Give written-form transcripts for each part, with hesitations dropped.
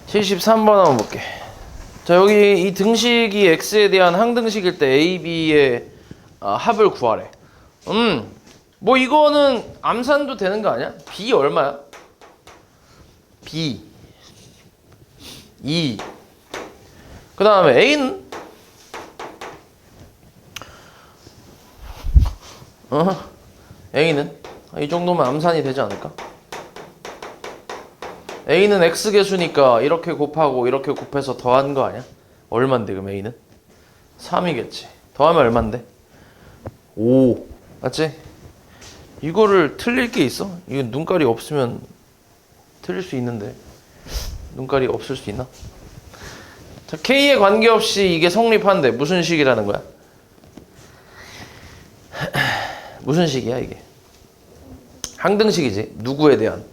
73번 한번 볼게. 자, 여기 이 등식이 x에 대한 항등식일 때 a, b의 합을 구하래. 뭐 이거는 암산도 되는 거 아니야? b 얼마야? b 2. 그 다음에 a는 a는 이 정도면 암산이 되지 않을까? a는 x개수니까 이렇게 곱하고 이렇게 곱해서 더한 거 아니야? 얼만데 그럼 a는? 3이겠지. 더하면 얼만데? 5. 맞지? 이거를 틀릴 게 있어? 이건 눈깔이 없으면 틀릴 수 있는데 눈깔이 없을 수 있나? 자, k에 관계없이 이게 성립한데 무슨 식이라는 거야? 무슨 식이야 이게? 항등식이지. 누구에 대한?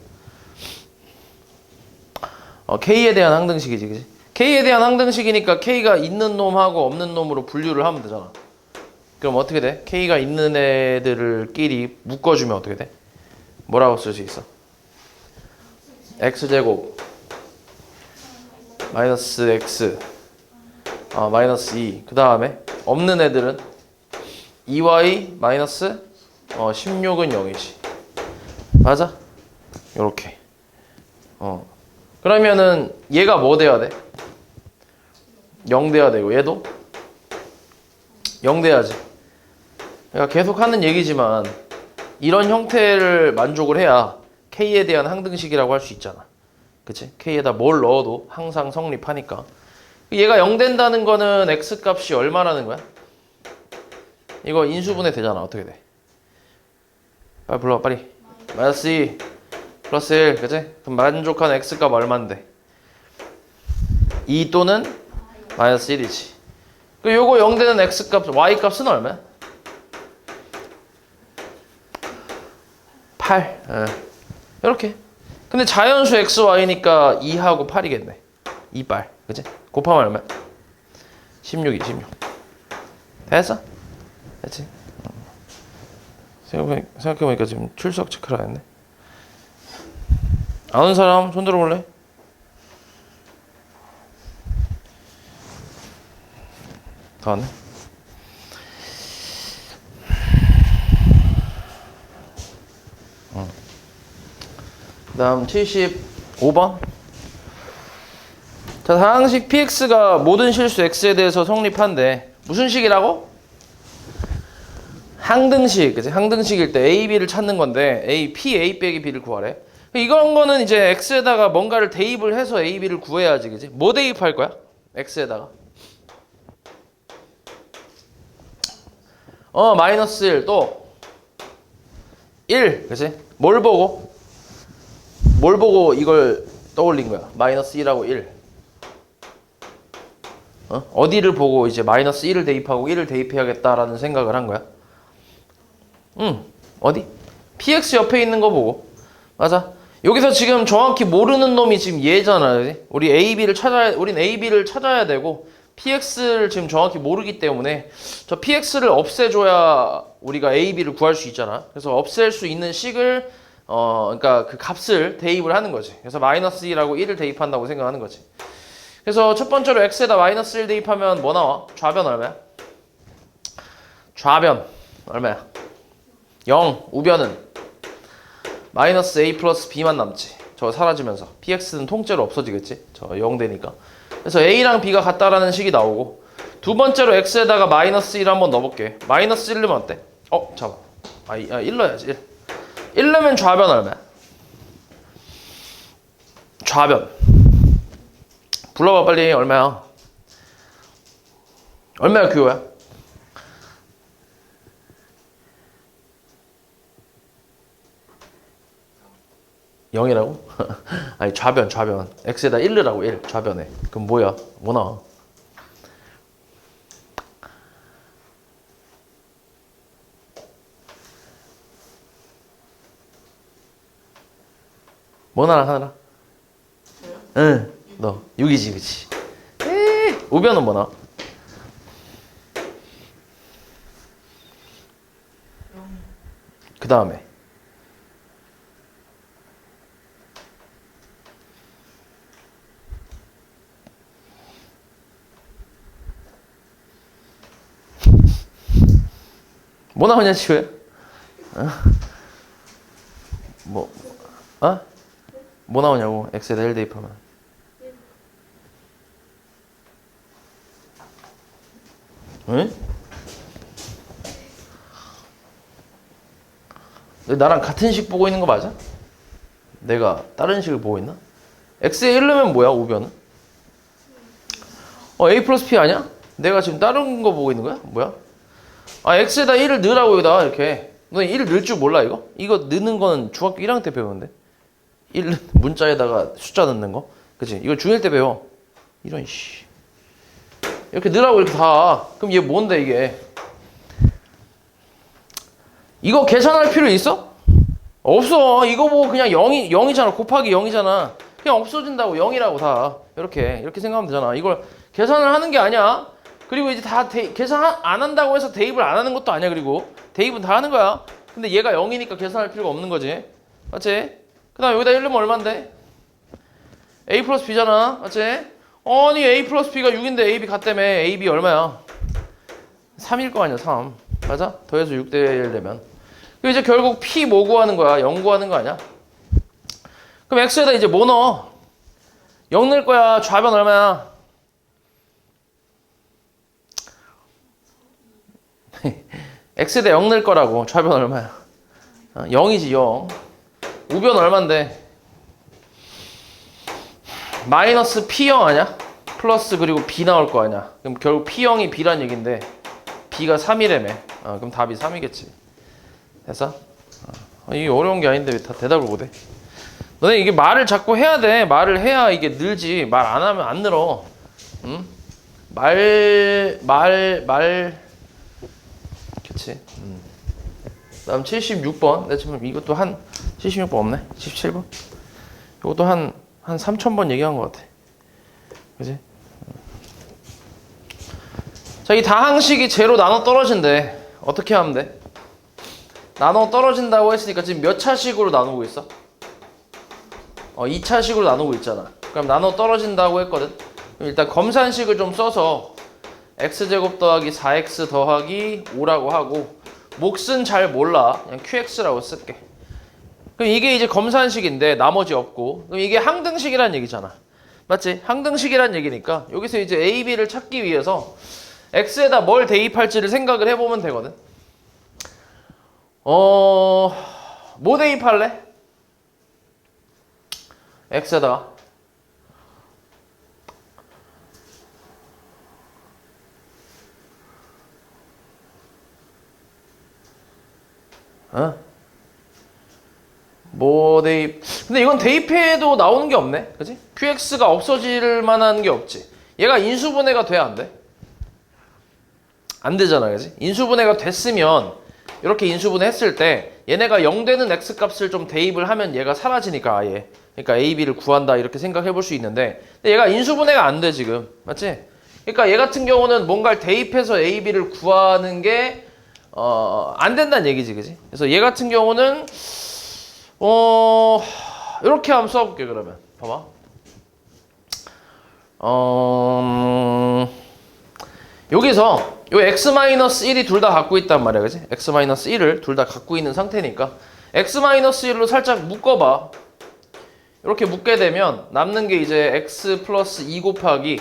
k에 대한 항등식이지, 그지? k에 대한 항등식이니까 k가 있는 놈하고 없는 놈으로 분류를 하면 되잖아. 그럼 어떻게 돼? k가 있는 애들끼리 묶어주면 어떻게 돼? 뭐라고 쓸 수 있어? x제곱 마이너스 x 마이너스 2. 그 다음에 없는 애들은 2y 마이너스 16은 0이지. 맞아? 요렇게. 그러면은 얘가 뭐 돼야 돼? 0 돼야 되고 얘도 0 돼야지. 내가 계속 하는 얘기지만 이런 형태를 만족을 해야 k에 대한 항등식이라고 할 수 있잖아. 그치? k에다 뭘 넣어도 항상 성립하니까. 얘가 0 된다는 거는 x 값이 얼마라는 거야? 이거 인수분해 되잖아. 어떻게 돼? 빨리 불러 빨리. 마이너스 2 플러스 1, 그치? 그럼 만족한 x 값 얼만데? 2 또는 마이너스 1이지. 그 요거 0 되는 x 값, y 값은 얼마야? 8. 이렇게. 근데 자연수 x, y니까 2하고 8이겠네. 2빨. 그치? 곱하면 얼마야? 16이 16. 됐어? 됐지? 생각해보니까 지금 출석 체크를 안 했네. 아는 사람 손 들어볼래? 더 왔네. 그 다음 75번. 자, 다항식 px가 모든 실수 x에 대해서 성립한데 무슨 식이라고? 항등식. 그치? 항등식일 때 a, b를 찾는 건데 a, p, a 빼기 b를 구하래. 이런 거는 이제 x에다가 뭔가를 대입을 해서 a, b를 구해야지. 그치? 뭐 대입할 거야? x에다가 마이너스 1 또 1. 그치? 뭘 보고 이걸 떠올린 거야? 마이너스 1하고 1. 어디를 보고 이제 마이너스 1을 대입하고 1을 대입해야겠다라는 생각을 한 거야? 어디? px 옆에 있는 거 보고. 맞아. 여기서 지금 정확히 모르는 놈이 지금 얘잖아. 우린 a, b를 찾아야 되고 px를 지금 정확히 모르기 때문에 저 px를 없애줘야 우리가 a, b를 구할 수 있잖아. 그래서 없앨 수 있는 식을 그러니까 그 값을 대입을 하는 거지. 그래서 마이너스 2라고 1을 대입한다고 생각하는 거지. 그래서 첫 번째로 x에다 마이너스 1 대입하면 뭐 나와? 좌변 얼마야? 좌변 얼마야? 0. 우변은 마이너스 a 플러스 b만 남지. 저거 사라지면서 px는 통째로 없어지겠지. 저 0 되니까. 그래서 a랑 b가 같다라는 식이 나오고, 두 번째로 x에다가 마이너스 1 한번 넣어볼게. 마이너스 1 넣으면 어때? 잠깐. 1 넣어야지. 1 넣으면 좌변 얼마야? 좌변 불러봐 빨리. 얼마야? 얼마야 규호야? 0이라고? 아니 좌변 x에다 1 넣으라고. 1 좌변에. 그럼 뭐야? 뭐 나와? 뭐 나라 하나? 응, 너 6이지, 그치? 우변은 뭐 나와? 그 다음에 뭐 나오냐 지금? 뭐 어? 뭐 나오냐고 x에다 1 대입하면. 응? 너 나랑 같은 식 보고 있는 거 맞아? 내가 다른 식을 보고 있나? x에 1넣으면 뭐야 우변은? a 플러스 p 아니야? 내가 지금 다른 거 보고 있는 거야? 뭐야? 아 x에다 1을 넣으라고 여기다 이렇게. 너 1을 넣을 줄 몰라 이거? 이거 넣는 거는 중학교 1학년 때 배우는데 1 문자에다가 숫자 넣는 거 그치? 이거 중1 때 배워. 이런 씨 이렇게 넣으라고 이렇게 다. 그럼 얘 뭔데 이게? 이거 계산할 필요 있어? 없어. 이거 보고 그냥 0이잖아. 곱하기 0이잖아. 그냥 없어진다고 0이라고 다. 이렇게 생각하면 되잖아. 이걸 계산을 하는 게 아니야. 그리고 이제 다 계산 안 한다고 해서 대입을 안 하는 것도 아니야. 그리고 대입은 다 하는 거야. 근데 얘가 0이니까 계산할 필요가 없는 거지. 맞지? 그 다음 여기다 1 넣으면 얼만데? a 플러스 b잖아. 맞지? 아니 a 플러스 b가 6인데 a, b 같다며. a, b 얼마야? 3일 거 아니야. 3. 맞아? 더해서 6대 1 되면. 그럼 이제 결국 p 뭐 구하는 거야? 0 구하는 거 아니야? 그럼 x에다 이제 뭐 넣어? 0 넣을 거야. 좌변 얼마야? x에다 0 넣을 거라고. 좌변 얼마야? 0이지 0. 우변 얼만데? 마이너스 p0 아니야? 플러스 그리고 b 나올 거 아니야? 그럼 결국 p0이 b란 얘긴데 b가 3이라며. 그럼 답이 3이겠지. 됐어? 이게 어려운 게 아닌데 왜 다 대답을 못해? 너네 이게 말을 자꾸 해야 돼. 말을 해야 이게 늘지. 말 안 하면 안 늘어. 응? 그치? 다음 76번. 내 지금 이것도 한 76번 없네? 77번? 이것도 한 3000번 얘기한 것 같아. 그치? 자, 이 다항식이 제로 나눠 떨어진대. 어떻게 하면 돼? 나눠 떨어진다고 했으니까 지금 몇 차식으로 나누고 있어? 2차식으로 나누고 있잖아. 그럼 나눠 떨어진다고 했거든. 그럼 일단 검산식을 좀 써서 x제곱 더하기 4x 더하기 5라고 하고 몫은 잘 몰라. 그냥 qx라고 쓸게. 그럼 이게 이제 검산식인데 나머지 없고 그럼 이게 항등식이란 얘기잖아. 맞지? 항등식이란 얘기니까 여기서 이제 a, b를 찾기 위해서 x에다 뭘 대입할지를 생각을 해보면 되거든. 뭐 대입할래? x에다가 뭐 대입. 근데 이건 대입해도 나오는 게 없네. 그치? qx가 없어질 만한 게 없지. 얘가 인수분해가 돼야 안 돼? 안 되잖아. 그치? 인수분해가 됐으면 이렇게 인수분해 했을 때 얘네가 0 되는 x 값을 좀 대입을 하면 얘가 사라지니까 아예. 그러니까 a, b를 구한다 이렇게 생각해 볼 수 있는데 근데 얘가 인수분해가 안 돼 지금. 맞지? 그러니까 얘 같은 경우는 뭔가를 대입해서 a, b를 구하는 게 안 된다는 얘기지. 그지? 그래서 얘 같은 경우는 이렇게 한번 써볼게. 그러면 봐봐. 여기서 요 x-1이 둘 다 갖고 있단 말이야. 그지? x-1을 둘 다 갖고 있는 상태니까 x-1로 살짝 묶어봐. 이렇게 묶게 되면 남는 게 이제 x 플러스 2 곱하기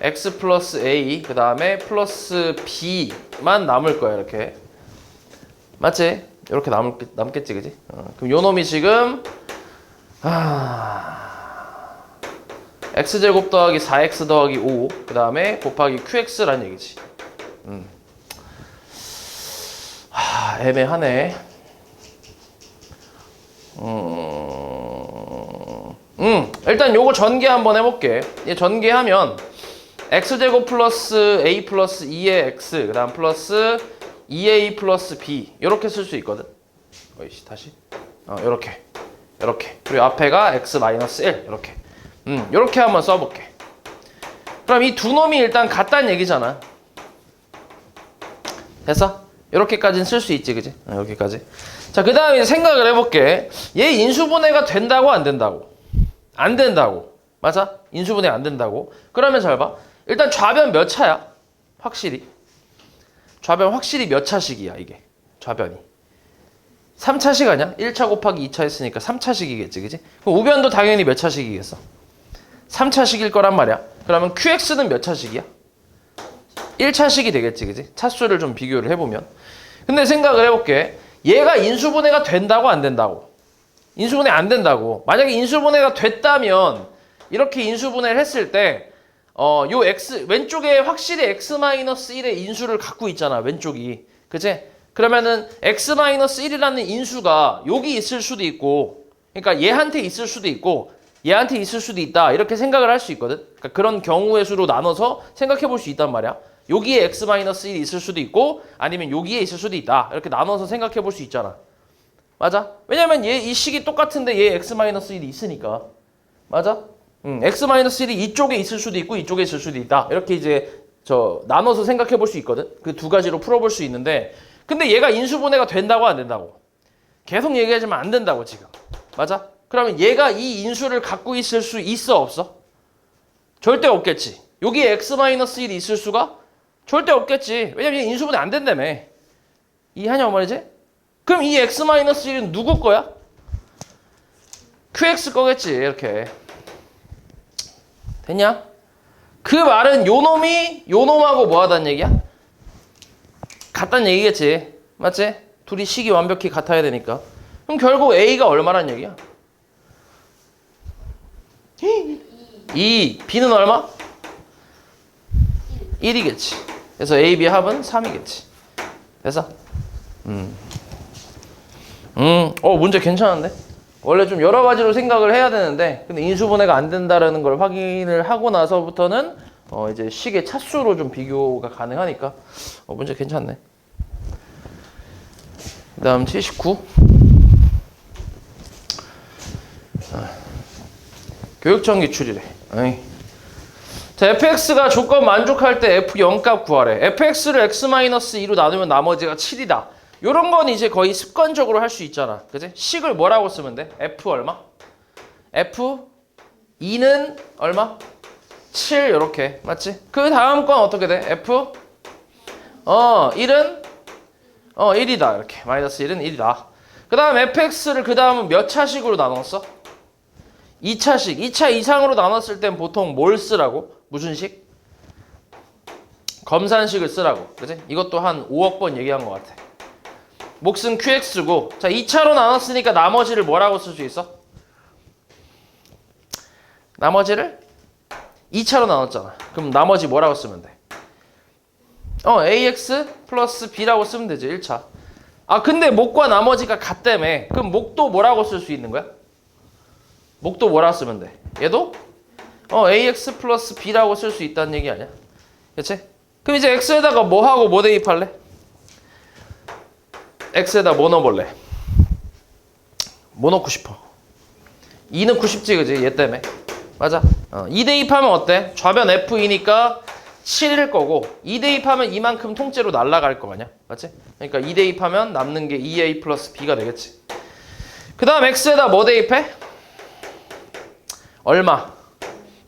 x 플러스 a 그 다음에 플러스 b만 남을 거야. 이렇게 맞지? 이렇게 남겠지. 그지? 그럼 요 놈이 지금 x제곱 더하기 4x 더하기 5 그 다음에 곱하기 qx란 얘기지. 애매하네. 일단 요거 전개 한번 해볼게. 얘 전개하면 x제곱 플러스 a 플러스 2의 x 그 다음 플러스 2a 플러스 b 이렇게 쓸 수 있거든. 다시 요렇게 그리고 앞에가 x 마이너스 1 이렇게 요렇게 한번 써볼게. 그럼 이 두 놈이 일단 같다는 얘기잖아. 됐어? 이렇게까지는 쓸 수 있지. 그지? 이렇게까지. 자, 그 다음에 생각을 해볼게. 얘 인수분해가 된다고 안 된다고? 안 된다고. 맞아? 인수분해 안 된다고. 그러면 잘 봐. 일단 좌변 몇 차야? 확실히. 좌변 확실히 몇 차식이야 이게. 좌변이. 3차식 아니야? 1차 곱하기 2차 했으니까 3차식이겠지, 그지? 그럼 우변도 당연히 몇 차식이겠어? 3차식일 거란 말이야. 그러면 QX는 몇 차식이야? 1차식이 되겠지, 그지? 차수를 좀 비교를 해보면. 근데 생각을 해볼게. 얘가 인수분해가 된다고 안 된다고? 인수분해 안 된다고. 만약에 인수분해가 됐다면 이렇게 인수분해를 했을 때 요 x 왼쪽에 확실히 x-1의 인수를 갖고 있잖아. 왼쪽이. 그치? 그러면은 x-1이라는 인수가 여기 있을 수도 있고, 그러니까 얘한테 있을 수도 있고 얘한테 있을 수도 있다. 이렇게 생각을 할 수 있거든. 그러니까 그런 경우의 수로 나눠서 생각해 볼 수 있단 말이야. 여기에 x-1이 있을 수도 있고 아니면 여기에 있을 수도 있다. 이렇게 나눠서 생각해 볼 수 있잖아. 맞아? 왜냐면 얘 이 식이 똑같은데 얘 x-1이 있으니까. 맞아? x-1이 이쪽에 있을 수도 있고 이쪽에 있을 수도 있다. 이렇게 이제 나눠서 생각해 볼 수 있거든. 그 두 가지로 풀어볼 수 있는데, 근데 얘가 인수분해가 된다고 안 된다고? 계속 얘기하지만 안 된다고 지금. 맞아? 그러면 얘가 이 인수를 갖고 있을 수 있어 없어? 절대 없겠지. 여기에 x-1이 있을 수가 절대 없겠지. 왜냐면 얘 인수분해 안 된다며. 이해하냐고 말이지? 그럼 이 x-1은 누구 거야? QX 거겠지. 이렇게. 됐냐? 그 말은 요 놈이 요 놈하고 뭐 하단 얘기야? 같단 얘기겠지. 맞지? 둘이 식이 완벽히 같아야 되니까. 그럼 결국 A가 얼마란 얘기야? 2. B는 얼마? 1이겠지. 그래서 A, B 합은 3이겠지. 됐어? 문제 괜찮은데? 원래 좀 여러 가지로 생각을 해야 되는데, 근데 인수분해가 안 된다라는 걸 확인을 하고 나서부터는 이제 식의 차수로 좀 비교가 가능하니까 문제 괜찮네. 그 다음 79. 교육청 기출이래. 자, fx가 조건 만족할 때 f 0값 구하래. fx를 x-2로 나누면 나머지가 7이다. 요런 건 이제 거의 습관적으로 할 수 있잖아. 그지? 식을 뭐라고 쓰면 돼? f 얼마? f 2는 얼마? 7 요렇게. 맞지? 그 다음 건 어떻게 돼? f 1은 1이다. 이렇게. 마이너스 1은 1이다. 그 다음 fx를 그 다음은 몇 차식으로 나눴어? 2차식. 2차 이상으로 나눴을 땐 보통 뭘 쓰라고? 무슨 식? 검산식을 쓰라고. 그지? 이것도 한 5억 번 얘기한 것 같아. 몫은 QX고, 자, 2차로 나눴으니까 나머지를 뭐라고 쓸 수 있어? 나머지를 2차로 나눴잖아. 그럼 나머지 뭐라고 쓰면 돼? AX 플러스 B라고 쓰면 되지, 1차. 아, 근데 몫과 나머지가 같다며. 그럼 몫도 뭐라고 쓸 수 있는 거야? 몫도 뭐라고 쓰면 돼? 얘도? AX 플러스 B라고 쓸 수 있다는 얘기 아니야? 그치? 그럼 이제 X에다가 뭐 하고 뭐 대입할래? X에다 뭐 넣어볼래? 뭐 넣고 싶어? 2 넣고 싶지, 그지? 얘 때문에. 맞아. 2 대입하면 어때? 좌변 F이니까 7일 거고, 2 대입하면 이만큼 통째로 날아갈 거 아니야? 맞지? 그러니까 2 대입하면 남는 게 2A 플러스 B가 되겠지. 그 다음 X에다 뭐 대입해? 얼마?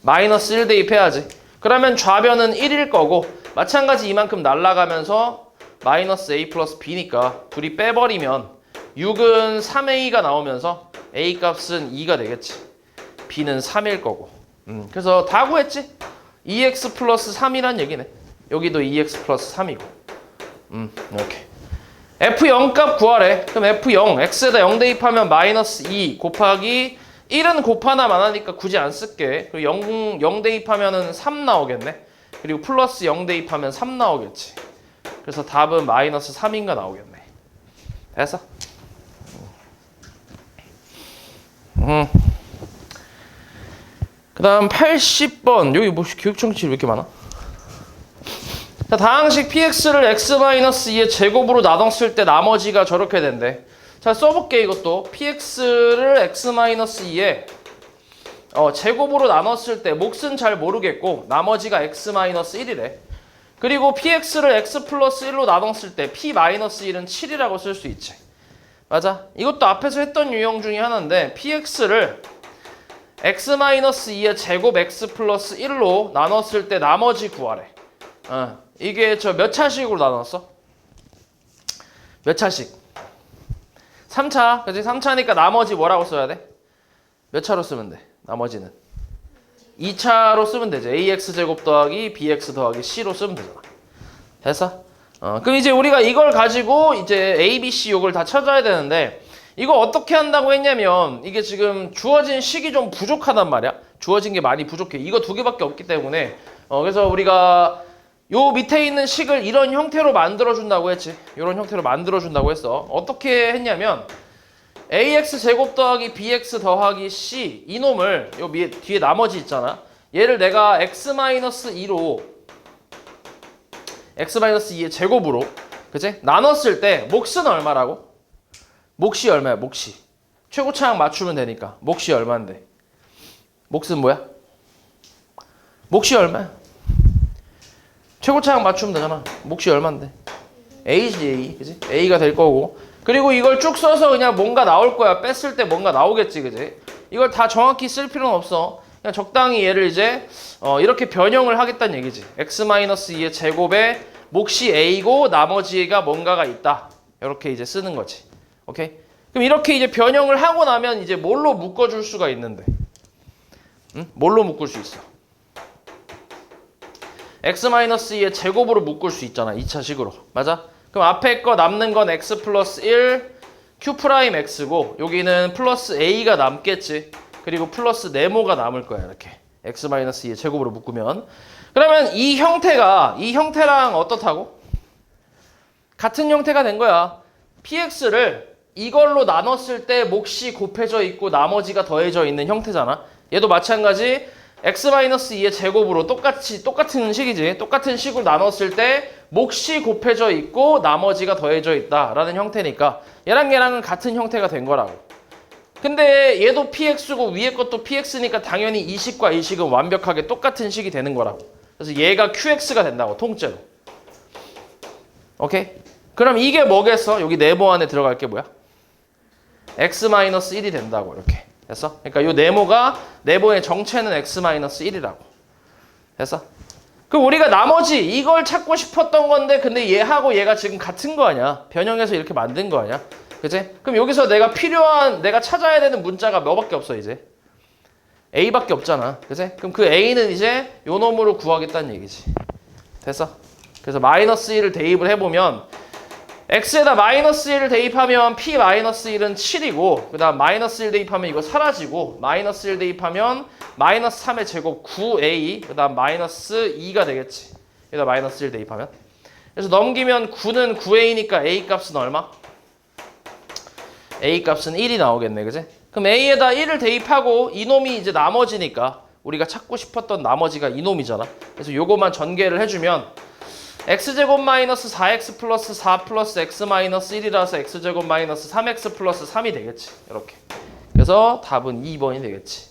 마이너스 1 대입해야지. 그러면 좌변은 1일 거고, 마찬가지 이만큼 날아가면서 마이너스 A 플러스 B니까 둘이 빼버리면 6은 3A가 나오면서 A 값은 2가 되겠지. B는 3일 거고. 그래서 다 구했지? 2x 플러스 3이란 얘기네. 여기도 2x 플러스 3이고. 이렇게. F0 값 구하래. 그럼 F0, X에다 0 대입하면 마이너스 2 곱하기 1은 곱하나 마나니까 굳이 안 쓸게. 그리고 0 대입하면 3 나오겠네. 그리고 플러스 0 대입하면 3 나오겠지. 그래서 답은 마이너스 3인가 나오겠네. 됐어? 그 다음 80번. 여기 뭐 교육청취 왜 이렇게 많아? 자, 다항식 px를 x-2의 제곱으로 나눴을 때 나머지가 저렇게 된대. 자, 써볼게 이것도. px를 x-2의 제곱으로 나눴을 때 몫은 잘 모르겠고 나머지가 x-1이래. 그리고 px를 x 플러스 1로 나눴을 때 p-1은 7이라고 쓸 수 있지. 맞아? 이것도 앞에서 했던 유형 중에 하나인데 px를 x-2의 제곱 x 플러스 1로 나눴을 때 나머지 구하래. 이게 몇 차식으로 나눴어? 몇 차씩? 3차. 그치? 3차니까 나머지 뭐라고 써야 돼? 몇 차로 쓰면 돼? 나머지는 2차로 쓰면 되죠. ax제곱 더하기 bx 더하기 c로 쓰면 되잖아. 됐어? 그럼 이제 우리가 이걸 가지고 이제 a, b, c 요걸 다 찾아야 되는데 이거 어떻게 한다고 했냐면 이게 지금 주어진 식이 좀 부족하단 말이야. 주어진 게 많이 부족해. 이거 두 개밖에 없기 때문에 그래서 우리가 요 밑에 있는 식을 이런 형태로 만들어준다고 했지. 이런 형태로 만들어준다고 했어. 어떻게 했냐면 ax 제곱 더하기 bx 더하기 c 이놈을 요 뒤에 나머지 있잖아. 얘를 내가 x-2로 x-2의 제곱으로 그치? 나눴을 때 몫은 얼마라고? 몫이 얼마야? 몫이 최고차항 맞추면 되니까 몫이 얼마인데? 몫은 뭐야? 몫이 얼마야? 최고차항 맞추면 되잖아. 몫이 얼마인데? A지 A. 그지? A가 될 거고. 그리고 이걸 쭉 써서 그냥 뭔가 나올 거야. 뺐을 때 뭔가 나오겠지. 그지? 이걸 다 정확히 쓸 필요는 없어. 그냥 적당히 얘를 이제 이렇게 변형을 하겠다는 얘기지. x-2의 제곱에 몫이 A고 나머지가 뭔가가 있다. 이렇게 이제 쓰는 거지. 오케이? 그럼 이렇게 이제 변형을 하고 나면 이제 뭘로 묶어줄 수가 있는데? 응? 뭘로 묶을 수 있어? x-2의 제곱으로 묶을 수 있잖아. 2차식으로. 맞아? 그럼 앞에 거 남는 건 x 플러스 1, q 프라임 x고 여기는 플러스 a가 남겠지. 그리고 플러스 네모가 남을 거야. 이렇게. x-2의 제곱으로 묶으면. 그러면 이 형태랑 어떻다고? 같은 형태가 된 거야. px를 이걸로 나눴을 때 몫이 곱해져 있고 나머지가 더해져 있는 형태잖아. 얘도 마찬가지 x-2의 제곱으로 똑같은 식이지. 똑같은 식으로 나눴을 때 몫이 곱해져 있고 나머지가 더해져 있다라는 형태니까 얘랑은 같은 형태가 된 거라고. 근데 얘도 px고 위에 것도 px니까 당연히 이 식과 이 식은 완벽하게 똑같은 식이 되는 거라고. 그래서 얘가 qx가 된다고 통째로. 오케이? 그럼 이게 뭐겠어? 여기 네모 안에 들어갈 게 뭐야? x-1이 된다고 이렇게. 됐어? 그러니까 요 네모의 정체는 x-1이라고. 됐어? 그럼 우리가 나머지 이걸 찾고 싶었던 건데 근데 얘하고 얘가 지금 같은 거 아니야? 변형해서 이렇게 만든 거 아니야? 그치? 그럼 여기서 내가 찾아야 되는 문자가 몇밖에 없어 이제? a밖에 없잖아. 그치? 그럼 그 a는 이제 요 놈으로 구하겠다는 얘기지. 됐어? 그래서 -1을 대입을 해보면 x에다 -1을 대입하면 p-1은 7이고 그 다음 -1 대입하면 이거 사라지고 -1 대입하면 -3의 제곱 9a 그 다음 -2가 되겠지. 여기다 -1 대입하면 그래서 넘기면 9는 9a니까 a 값은 얼마? a 값은 1이 나오겠네. 그지? 그럼 a에다 1을 대입하고 이놈이 이제 나머지니까 우리가 찾고 싶었던 나머지가 이놈이잖아. 그래서 요거만 전개를 해주면 x제곱 마이너스 4x 플러스 4 플러스 x 마이너스 1이라서 x제곱 마이너스 3x 플러스 3이 되겠지. 이렇게. 그래서 답은 2번이 되겠지.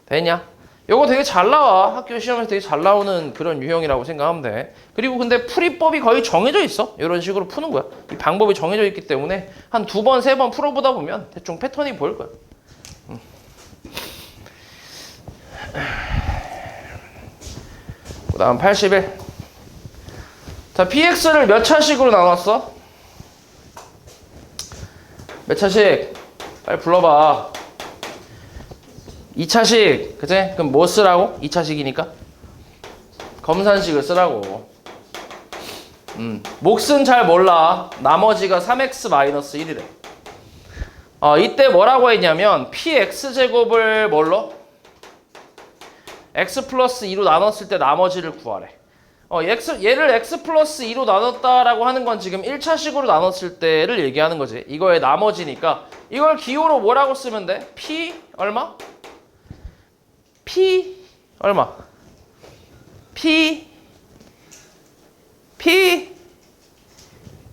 되냐? 요거 되게 잘 나와. 학교 시험에서 되게 잘 나오는 그런 유형이라고 생각하면 돼. 그리고 근데 풀이법이 거의 정해져 있어. 이런 식으로 푸는 거야. 이 방법이 정해져 있기 때문에 한 2번, 3번 풀어보다 보면 대충 패턴이 보일 거야. 그 다음 81. 자, px를 몇 차식으로 나눴어? 몇 차식? 빨리 불러봐. 2차식. 그치? 그럼 뭐 쓰라고? 2차식이니까? 검산식을 쓰라고. 몫은 잘 몰라. 나머지가 3x-1이래. 이때 뭐라고 했냐면 px제곱을 뭘로? x 플러스 2로 나눴을 때 나머지를 구하래. 얘를 x 플러스 2로 나눴다라고 하는 건 지금 1차식으로 나눴을 때를 얘기하는 거지. 이거의 나머지니까 이걸 기호로 뭐라고 쓰면 돼? p 얼마? p 얼마? p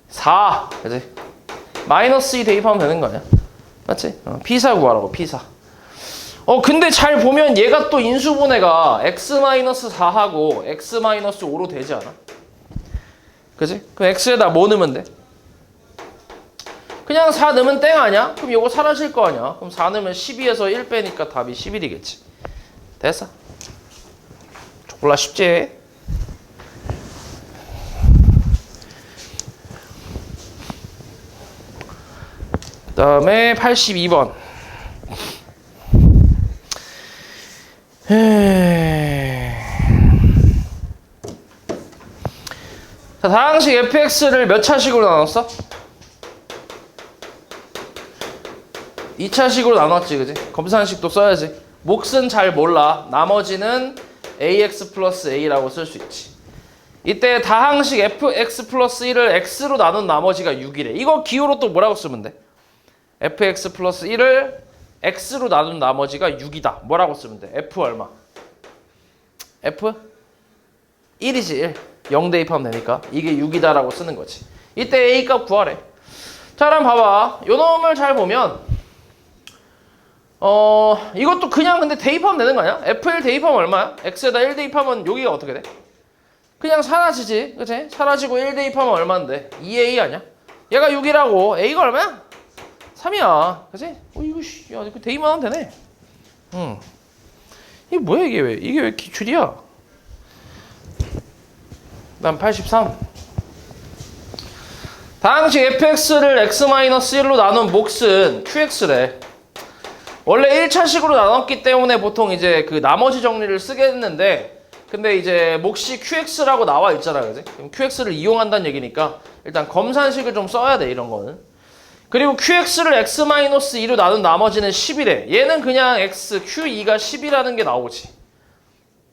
4. 그치? -2 대입하면 되는 거 아니야? 맞지? p4 구하라고. p4. 근데 잘 보면 얘가 또 인수분해가 x-4하고 x-5로 되지 않아? 그지? 그럼 x에다 뭐 넣으면 돼? 그냥 4 넣으면 땡 아니야? 그럼 요거 사라질 거 아니야? 그럼 4 넣으면 12에서 1 빼니까 답이 11이겠지. 됐어? 졸라 쉽지? 다음에 82번. 자, 다항식 fx를 몇 차식으로 나눴어? 2차식으로 나눴지, 그지? 검산식도 써야지. 몫은 잘 몰라. 나머지는 ax 플러스 a라고 쓸 수 있지. 이때 다항식 fx 플러스 1을 x로 나눈 나머지가 6이래. 이거 기호로 또 뭐라고 쓰면 돼? fx 플러스 1을 x로 나눈 나머지가 6이다. 뭐라고 쓰면 돼? f 얼마? f? 1이지, 1. 0 대입하면 되니까. 이게 6이다라고 쓰는 거지. 이때 a 값 구하래. 자, 그럼 봐봐. 요 놈을 잘 보면 이것도 그냥 근데 대입하면 되는 거 아니야? f1 대입하면 얼마야? x에다 1 대입하면 여기가 어떻게 돼? 그냥 사라지지, 그치? 사라지고 1 대입하면 얼마인데? 2a 아니야? 얘가 6이라고, a가 얼마야? 3이야, 그치? 이거 야, 이거 대입만 하면 되네. 이게 뭐야, 이게 왜 기출이야? 그다음 83. 다항식 fx를 x-1로 나눈 몫은 qx래. 원래 1차식으로 나눴기 때문에 보통 이제 그 나머지 정리를 쓰겠는데, 근데 이제 몫이 qx라고 나와 있잖아, 그지? 그럼 qx를 이용한다는 얘기니까 일단 검산식을 좀 써야 돼, 이런 거는. 그리고 qx를 x-2로 나눈 나머지는 10이래. 얘는 그냥 x, q2가 10이라는 게 나오지.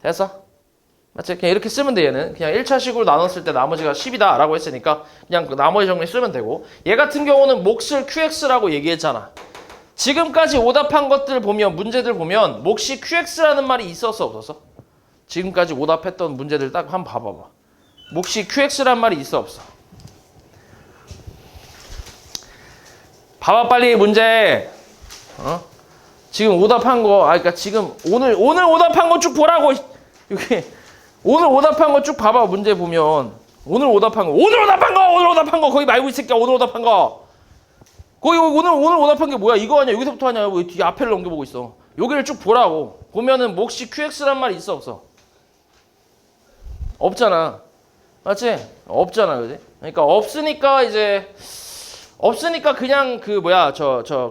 됐어? 맞지? 그냥 이렇게 쓰면 돼, 얘는. 그냥 1차식으로 나눴을 때 나머지가 10이다 라고 했으니까 그냥 그 나머지 정리 쓰면 되고, 얘 같은 경우는 몫을 qx라고 얘기했잖아. 지금까지 오답한 것들 보면, 문제들 보면 몫이 qx라는 말이 있었어, 없었어? 지금까지 오답했던 문제들 딱 한번 봐봐봐. 몫이 qx란 말이 있어, 없어? 봐봐, 빨리 문제. 지금 오답한 거, 그러니까 지금 오늘 오답한 거 쭉 보라고. 여기 오늘 오답한 거 쭉 봐봐. 문제 보면 오늘 오답한 거 거기 말고 이 새끼야. 오늘 오답한 거 거기 오늘 오답한 게 뭐야? 이거 아니야? 여기서부터 하냐? 왜 뒤에 앞에를 넘겨보고 있어? 여기를 쭉 보라고. 보면은 몫이 qx란 말이 있어, 없어? 없잖아, 맞지? 없잖아, 그지? 그러니까 없으니까 그냥 그 뭐야,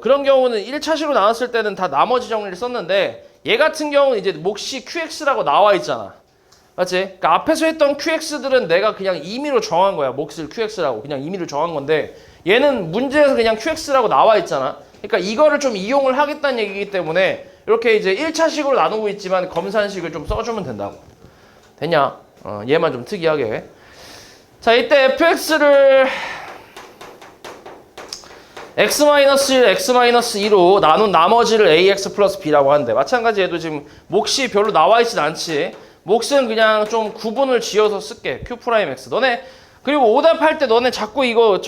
그런 경우는 1차식으로 나눴을 때는 다 나머지 정리를 썼는데, 얘 같은 경우는 이제 몫이 qx라고 나와 있잖아, 맞지? 그러니까 앞에서 했던 qx들은 내가 그냥 임의로 정한 거야. 몫을 qx라고 그냥 임의로 정한 건데, 얘는 문제에서 그냥 qx라고 나와 있잖아. 그러니까 이거를 좀 이용을 하겠다는 얘기이기 때문에 이렇게 이제 1차식으로 나누고 있지만 검산식을 좀 써주면 된다고. 됐냐? 얘만 좀 특이하게. 자, 이때 fx를 x-1, x-2로 나눈 나머지를 ax 플러스 b라고 하는데, 마찬가지 얘도 지금 몫이 별로 나와 있진 않지. 몫은 그냥 좀 구분을 지어서 쓸게. q'x. 너네 그리고 오답할 때 너네 자꾸 이거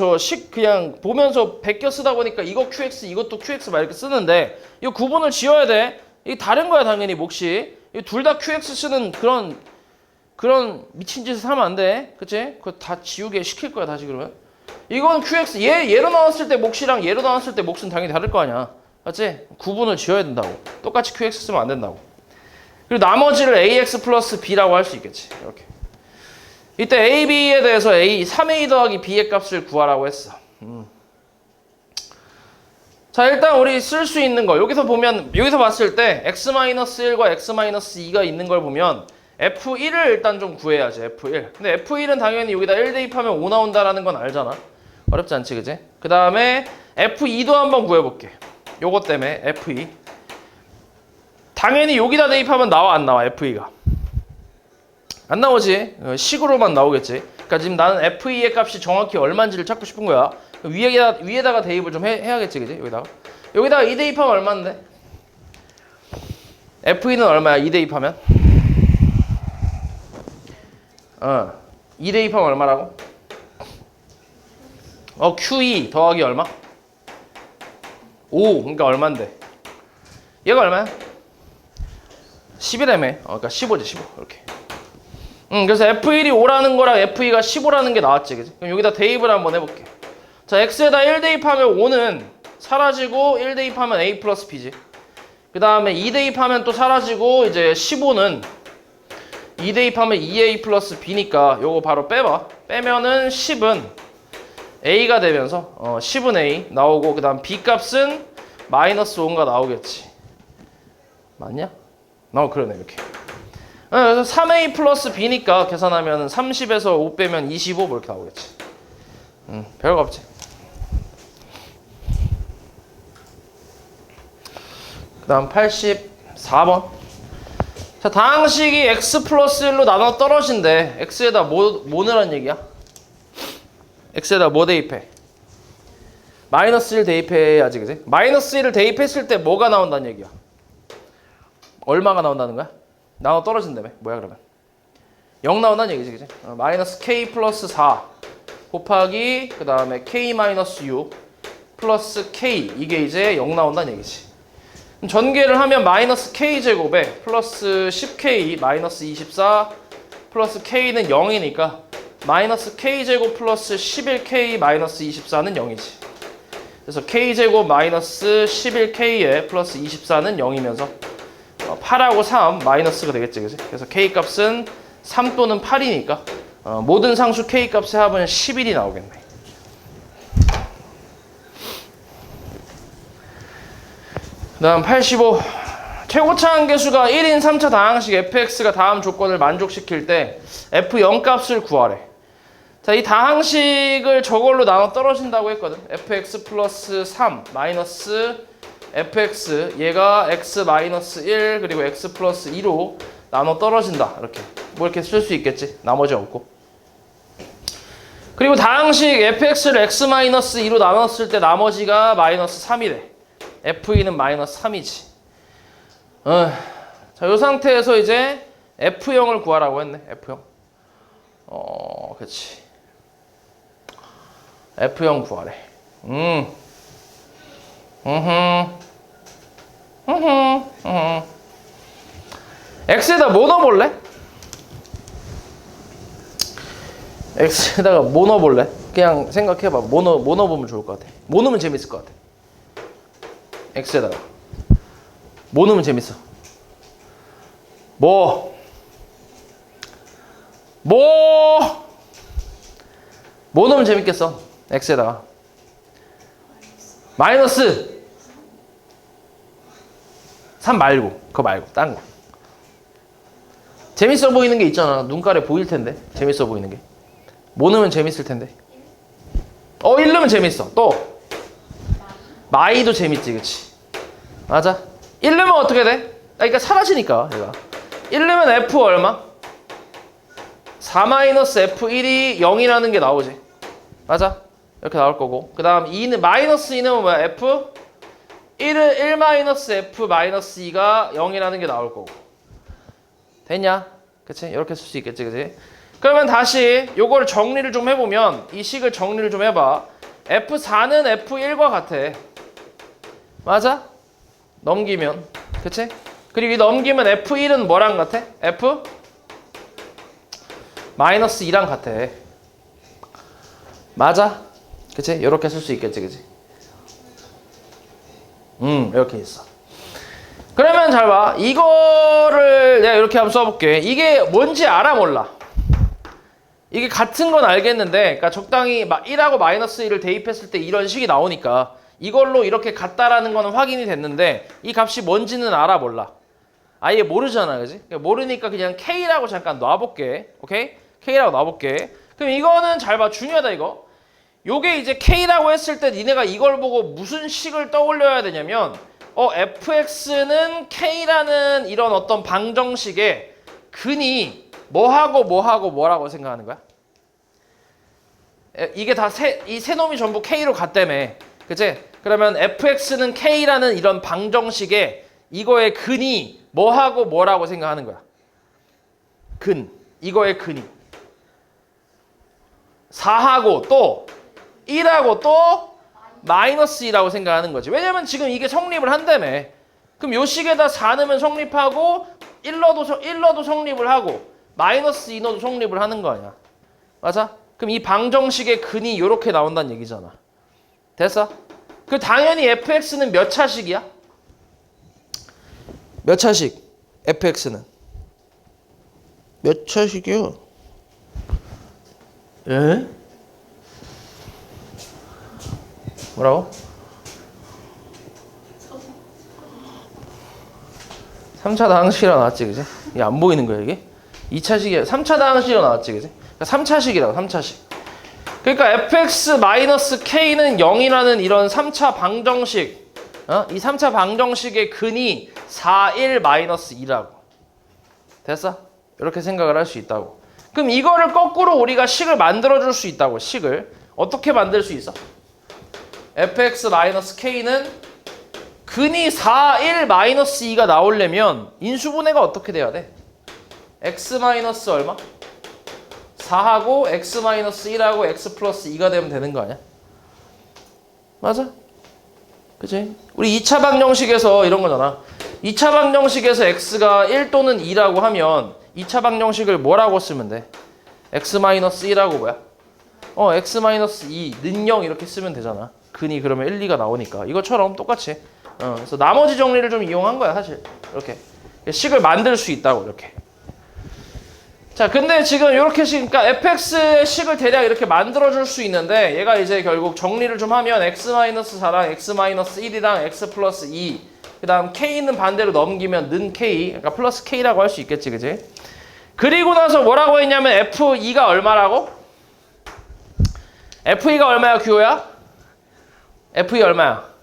그냥 보면서 베껴 쓰다 보니까 이거 qx, 이것도 qx 막 이렇게 쓰는데, 이거 구분을 지어야 돼. 이게 다른 거야, 당연히 몫이. 둘 다 qx 쓰는 그런 미친 짓을 하면 안 돼. 그치? 그거 다 지우게 시킬 거야, 다시 그러면. 이건 qx, 얘로 나왔을 때 몫이랑 얘로 나왔을 때 몫은 당연히 다를 거 아니야. 맞지? 구분을 지어야 된다고. 똑같이 qx 쓰면 안 된다고. 그리고 나머지를 ax 플러스 b라고 할 수 있겠지. 이렇게. 이때 a, b에 대해서 3a 더하기 b의 값을 구하라고 했어. 자, 일단 우리 쓸 수 있는 거. 여기서 봤을 때 x-1과 x-2가 있는 걸 보면 f1을 일단 좀 구해야지, f1. 근데 f1은 당연히 여기다 1 대입하면 5 나온다라는 건 알잖아. 어렵지 않지, 그지? 그 다음에 f2도 한번 구해볼게. 요것 때문에 f2. 당연히 여기다 대입하면 나와, 안 나와, f2가? 안 나오지. 식으로만 나오겠지. 그러니까 지금 나는 f2의 값이 정확히 얼마인지를 찾고 싶은 거야. 위에다가 대입을 좀 해야겠지, 그지? 여기다가 2 대입하면 얼마인데? f2는 얼마야, 2 대입하면? 2 대입하면 얼마라고? q2 더하기 얼마? 5. 그러니까 얼마인데? 얘가 얼마야? 10이라며. 그러니까 15지, 15. 이렇게. 그래서 f1이 5라는 거랑 f2가 15라는 게 나왔지, 그지? 그럼 여기다 대입을 한번 해볼게. 자, x에다 1 대입하면 5는 사라지고 1 대입하면 a 플러스 b지. 그 다음에 2 대입하면 또 사라지고 이제 15는 2 대입하면 2a 플러스 b니까 요거 바로 빼봐. 빼면은 10은 a가 되면서 10은 a 나오고 그 다음 b 값은 마이너스 5가 나오겠지. 맞냐? 그러네 이렇게. 그래서 3a 플러스 b니까 계산하면 30에서 5 빼면 25 이렇게 나오겠지. 별거 없지. 그 다음 84번. 자, 다항식이 x 플러스 1로 나눠 떨어진대. x에다 뭐 넣으란 얘기야? x에다 뭐 대입해? 마이너스 1 대입해야지, 그지? 마이너스 1을 대입했을 때 뭐가 나온다는 얘기야? 얼마가 나온다는 거야? 나눠 떨어진다며. 뭐야 그러면? 0 나온다는 얘기지, 그지? 마이너스 k 플러스 4 곱하기 그 다음에 k 마이너스 6 플러스 k, 이게 이제 0 나온다는 얘기지. 전개를 하면 마이너스 k제곱에 플러스 10k 마이너스 24 플러스 k는 0이니까 마이너스 k제곱 플러스 11k 마이너스 24는 0이지. 그래서 k제곱 마이너스 11k에 플러스 24는 0이면서 8하고 3 마이너스가 되겠지, 그지? 그래서 k 값은 3 또는 8이니까 모든 상수 k 값의 합은 11이 나오겠네. 그 다음 85. 최고차 한계수가 1인 3차 다항식 fx가 다음 조건을 만족시킬 때 f0 값을 구하래. 자, 이 다항식을 저걸로 나눠 떨어진다고 했거든. fx 플러스 3 마이너스 fx, 얘가 x 마이너스 1 그리고 x 플러스 2로 나눠 떨어진다. 이렇게 뭐 이렇게 쓸 수 있겠지. 나머지 없고. 그리고 다항식 fx를 x 마이너스 2로 나눴을 때 나머지가 마이너스 3이래. f2는 마이너스 3이지. 자, 이 상태에서 이제 f0을 구하라고 했네. f0. 그렇지. f0 구하래. x에다 뭐 넣어볼래? x에다가 뭐 넣어볼래? 그냥 생각해봐. 뭐 넣어보면 좋을 것 같아. 뭐 넣으면 재밌을 것 같아. x에다가 뭐 넣으면 재밌어? 뭐 넣으면 재밌겠어? x에다가 마이너스 3 말고 그거 말고 딴 거. 재밌어 보이는 게 있잖아. 눈깔에 보일 텐데. 재밌어 보이는 게. 뭐 넣으면 재밌을 텐데. 1 넣으면 재밌어. 또 마이도 재밌지, 그치? 맞아. 1 넣으면 어떻게 돼? 그러니까 사라지니까 얘가. 1 넣으면 f 얼마? 4 마이너스 f1이 0이라는 게 나오지. 맞아. 이렇게 나올 거고. 그 다음 2는 마이너스 2는 뭐야? f 1은 1 마이너스 f 마이너스 2가 0이라는 게 나올 거고. 됐냐? 그치? 이렇게 쓸 수 있겠지, 그치? 그러면 다시 요걸 정리를 좀 해보면, 이 식을 정리를 좀 해봐. f4는 f1과 같아. 맞아? 넘기면. 그치? 그리고 이 넘기면 f1은 뭐랑 같아? f 마이너스 2랑 같아. 맞아? 그치? 이렇게 쓸 수 있겠지, 그치? 이렇게 있어. 그러면 잘 봐. 이거를 내가 이렇게 한번 써볼게. 이게 뭔지 알아, 몰라? 이게 같은 건 알겠는데, 그러니까 적당히 1하고 마이너스 1을 대입했을 때 이런 식이 나오니까 이걸로 이렇게 같다라는 거는 확인이 됐는데 이 값이 뭔지는 알아, 몰라? 아예 모르잖아, 그지? 모르니까 그냥 K라고 잠깐 놔볼게. 오케이? K라고 놔볼게. 그럼 이거는 잘 봐. 중요하다, 이거. 요게 이제 K라고 했을 때 니네가 이걸 보고 무슨 식을 떠올려야 되냐면 fx는 K라는 이런 어떤 방정식의 근이 뭐라고 생각하는 거야? 이게 다 이 세 놈이 전부 K로 같다며. 그치? 그러면 fx는 K라는 이런 방정식의 이거의 근이 뭐라고 생각하는 거야? 근. 이거의 근이 4하고 또 1하고 또 마이너스 2라고 생각하는 거지. 왜냐면 지금 이게 성립을 한다며. 그럼 요 식에다 4 넣으면 성립하고 1 넣어도 성립을 하고 마이너스 2 넣어도 성립을 하는 거 아니야. 맞아? 그럼 이 방정식의 근이 요렇게 나온다는 얘기잖아. 됐어? 그 당연히 fx는 몇 차식이야? 몇 차식? fx는 몇 차식이요? 에? 뭐라고? 3차 다항식이라고 나왔지, 그지? 이게 안 보이는 거야, 이게? 2차식이, 3차 다항식이라고 나왔지, 그지? 그러니까 3차식이라고, 3차식. 그러니까 fx-k는 0이라는 이런 3차 방정식, 이 3차 방정식의 근이 4, 1, -2라고. 됐어? 이렇게 생각을 할 수 있다고. 그럼 이거를 거꾸로 우리가 식을 만들어줄 수 있다고, 식을. 어떻게 만들 수 있어? fx-k는 근이 4, 1, -2가 나오려면 인수분해가 어떻게 돼야 돼? x 마이너스 얼마? 4하고 x 마이너스 1하고 x 플러스 2가 되면 되는 거 아니야? 맞아? 그치? 우리 2차 방정식에서 이런 거잖아. 2차 방정식에서 x가 1 또는 2라고 하면 2차 방정식을 뭐라고 쓰면 돼? x 마이너스 1하고 뭐야? x 마이너스 2, 는 0 이렇게 쓰면 되잖아. 근이 그러면 1, 2가 나오니까. 이것처럼 똑같이. 그래서 나머지 정리를 좀 이용한 거야, 사실. 이렇게. 식을 만들 수 있다고, 이렇게. 자, 근데 지금 이렇게 그러니까 fx의 식을 대략 이렇게 만들어줄 수 있는데 얘가 이제 결국 정리를 좀 하면 x-4랑 x-1이랑 x 플러스 2 그 다음 k는 반대로 넘기면 는 k 그러니까 플러스 k라고 할 수 있겠지, 그지? 그리고 나서 뭐라고 했냐면 f2가 얼마라고? f2가 얼마야, 규호야? f2 얼마야?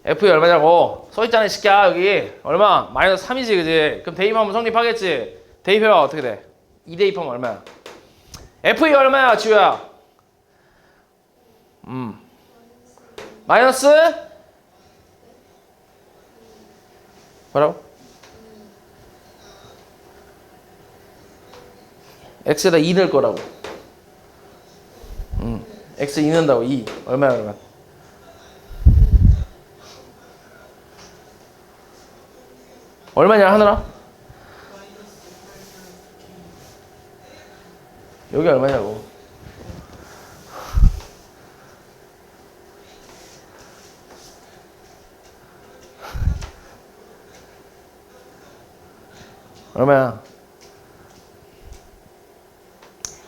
f2 얼마냐고 써있잖아, 이 새끼야. 여기 얼마? -3이지, 그지? 그럼 대입하면 성립하겠지? 대입해봐, 어떻게 돼? 2 대입하면 얼마야? f2 얼마야, 지우야? 마이너스? 뭐라고? x에다 2 넣을 거라고. x 2 넣는다고. 2 얼마야, 그러면? 얼마냐, 하느라? 여기 얼마냐고. 얼마야?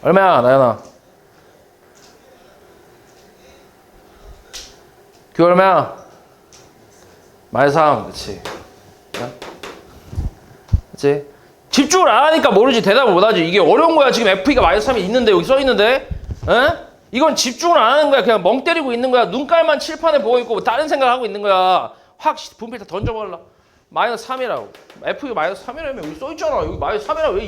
얼마야, 나연아? 그 얼마야? -3, 그치? 그치? 집중을 안 하니까 모르지, 대답을 못 하지. 이게 어려운 거야. 지금 FE가 -3이 있는데, 여기 써 있는데, 이건 집중을 안 하는 거야. 그냥 멍 때리고 있는 거야. 눈깔만 칠판에 보고 있고, 뭐 다른 생각하고 있는 거야. 확 분필 다 던져버려. -3이라고. FE가 -3이라면 여기 써 있잖아. 여기 -3이라고. 왜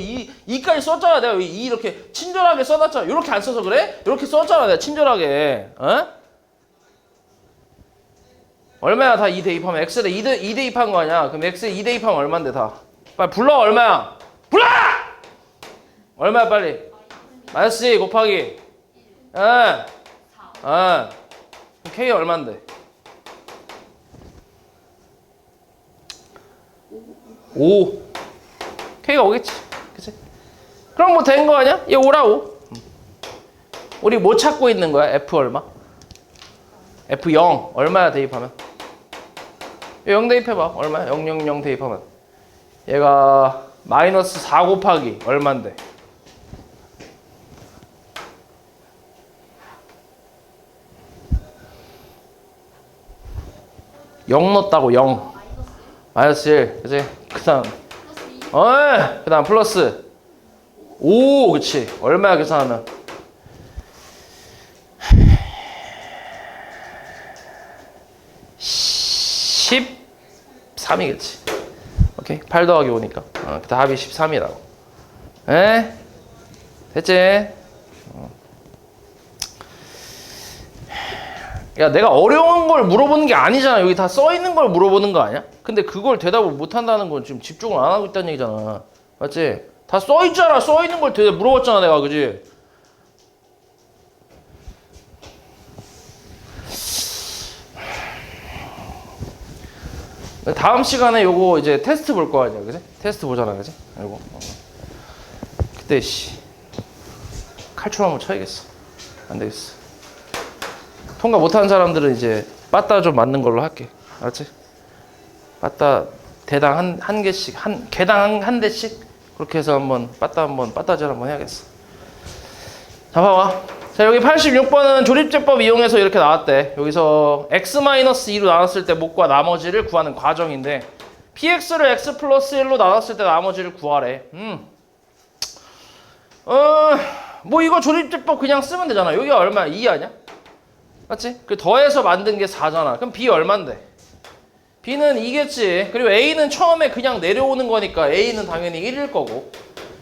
2까지 썼잖아. 내가 여기 2 이렇게 친절하게 써놨잖아. 이렇게 안 써서 그래? 이렇게 썼잖아. 내가 친절하게. 얼마야, 다 2 대입하면? X에다 2 대입한 거 아니야? 그럼 X에 2 대입하면 얼만데, 다? 빨리 불러, 얼마야? 불러! 얼마야, 빨리? -2 곱하기. 그럼 K 얼만데? 5. K가 5겠지. 그치? 그럼 뭐 된 거 아니야? 얘 5라고. 우리 뭐 찾고 있는 거야? F 얼마? F 0. 얼마야, 대입하면? 0 대입해봐. 얼마야? 0, 0, 0 대입하면. 얘가 -4 곱하기 얼만데? 0 넣었다고. 0 -1. 그치? 그 다음 그 다음 플러스 5. 그치? 얼마야, 계산하면? 13이겠지. 오케이? 8 더하기 5니까. 그때 합이 13이라고. 됐지? 야, 내가 어려운 걸 물어보는 게 아니잖아. 여기 다 써있는 걸 물어보는 거 아니야? 근데 그걸 대답을 못한다는 건 지금 집중을 안 하고 있다는 얘기잖아. 맞지? 다 써있잖아. 써있는 걸 물어봤잖아, 내가. 그지? 다음 시간에 요거 이제 테스트 볼 거 아니야, 그지? 테스트 보잖아, 그지? 요거. 그때 칼춤 한번 쳐야겠어. 안 되겠어. 통과 못하는 사람들은 이제 빠따 좀 맞는 걸로 할게. 알았지? 빠따 대당 한 개씩, 개당 한 대씩 그렇게 해서 한번 빠따질 한번 해야겠어. 자, 봐봐. 자, 여기 86번은 조립제법 이용해서 이렇게 나왔대. 여기서 x-2로 나눴을 때 목과 나머지를 구하는 과정인데 px를 x 플러스 1로 나눴을 때 나머지를 구하래. 뭐 이거 조립제법 그냥 쓰면 되잖아. 여기가 얼마야? 2 아니야? 맞지? 그 더해서 만든 게 4잖아. 그럼 b 얼만데? b는 2겠지. 그리고 a는 처음에 그냥 내려오는 거니까 a는 당연히 1일 거고.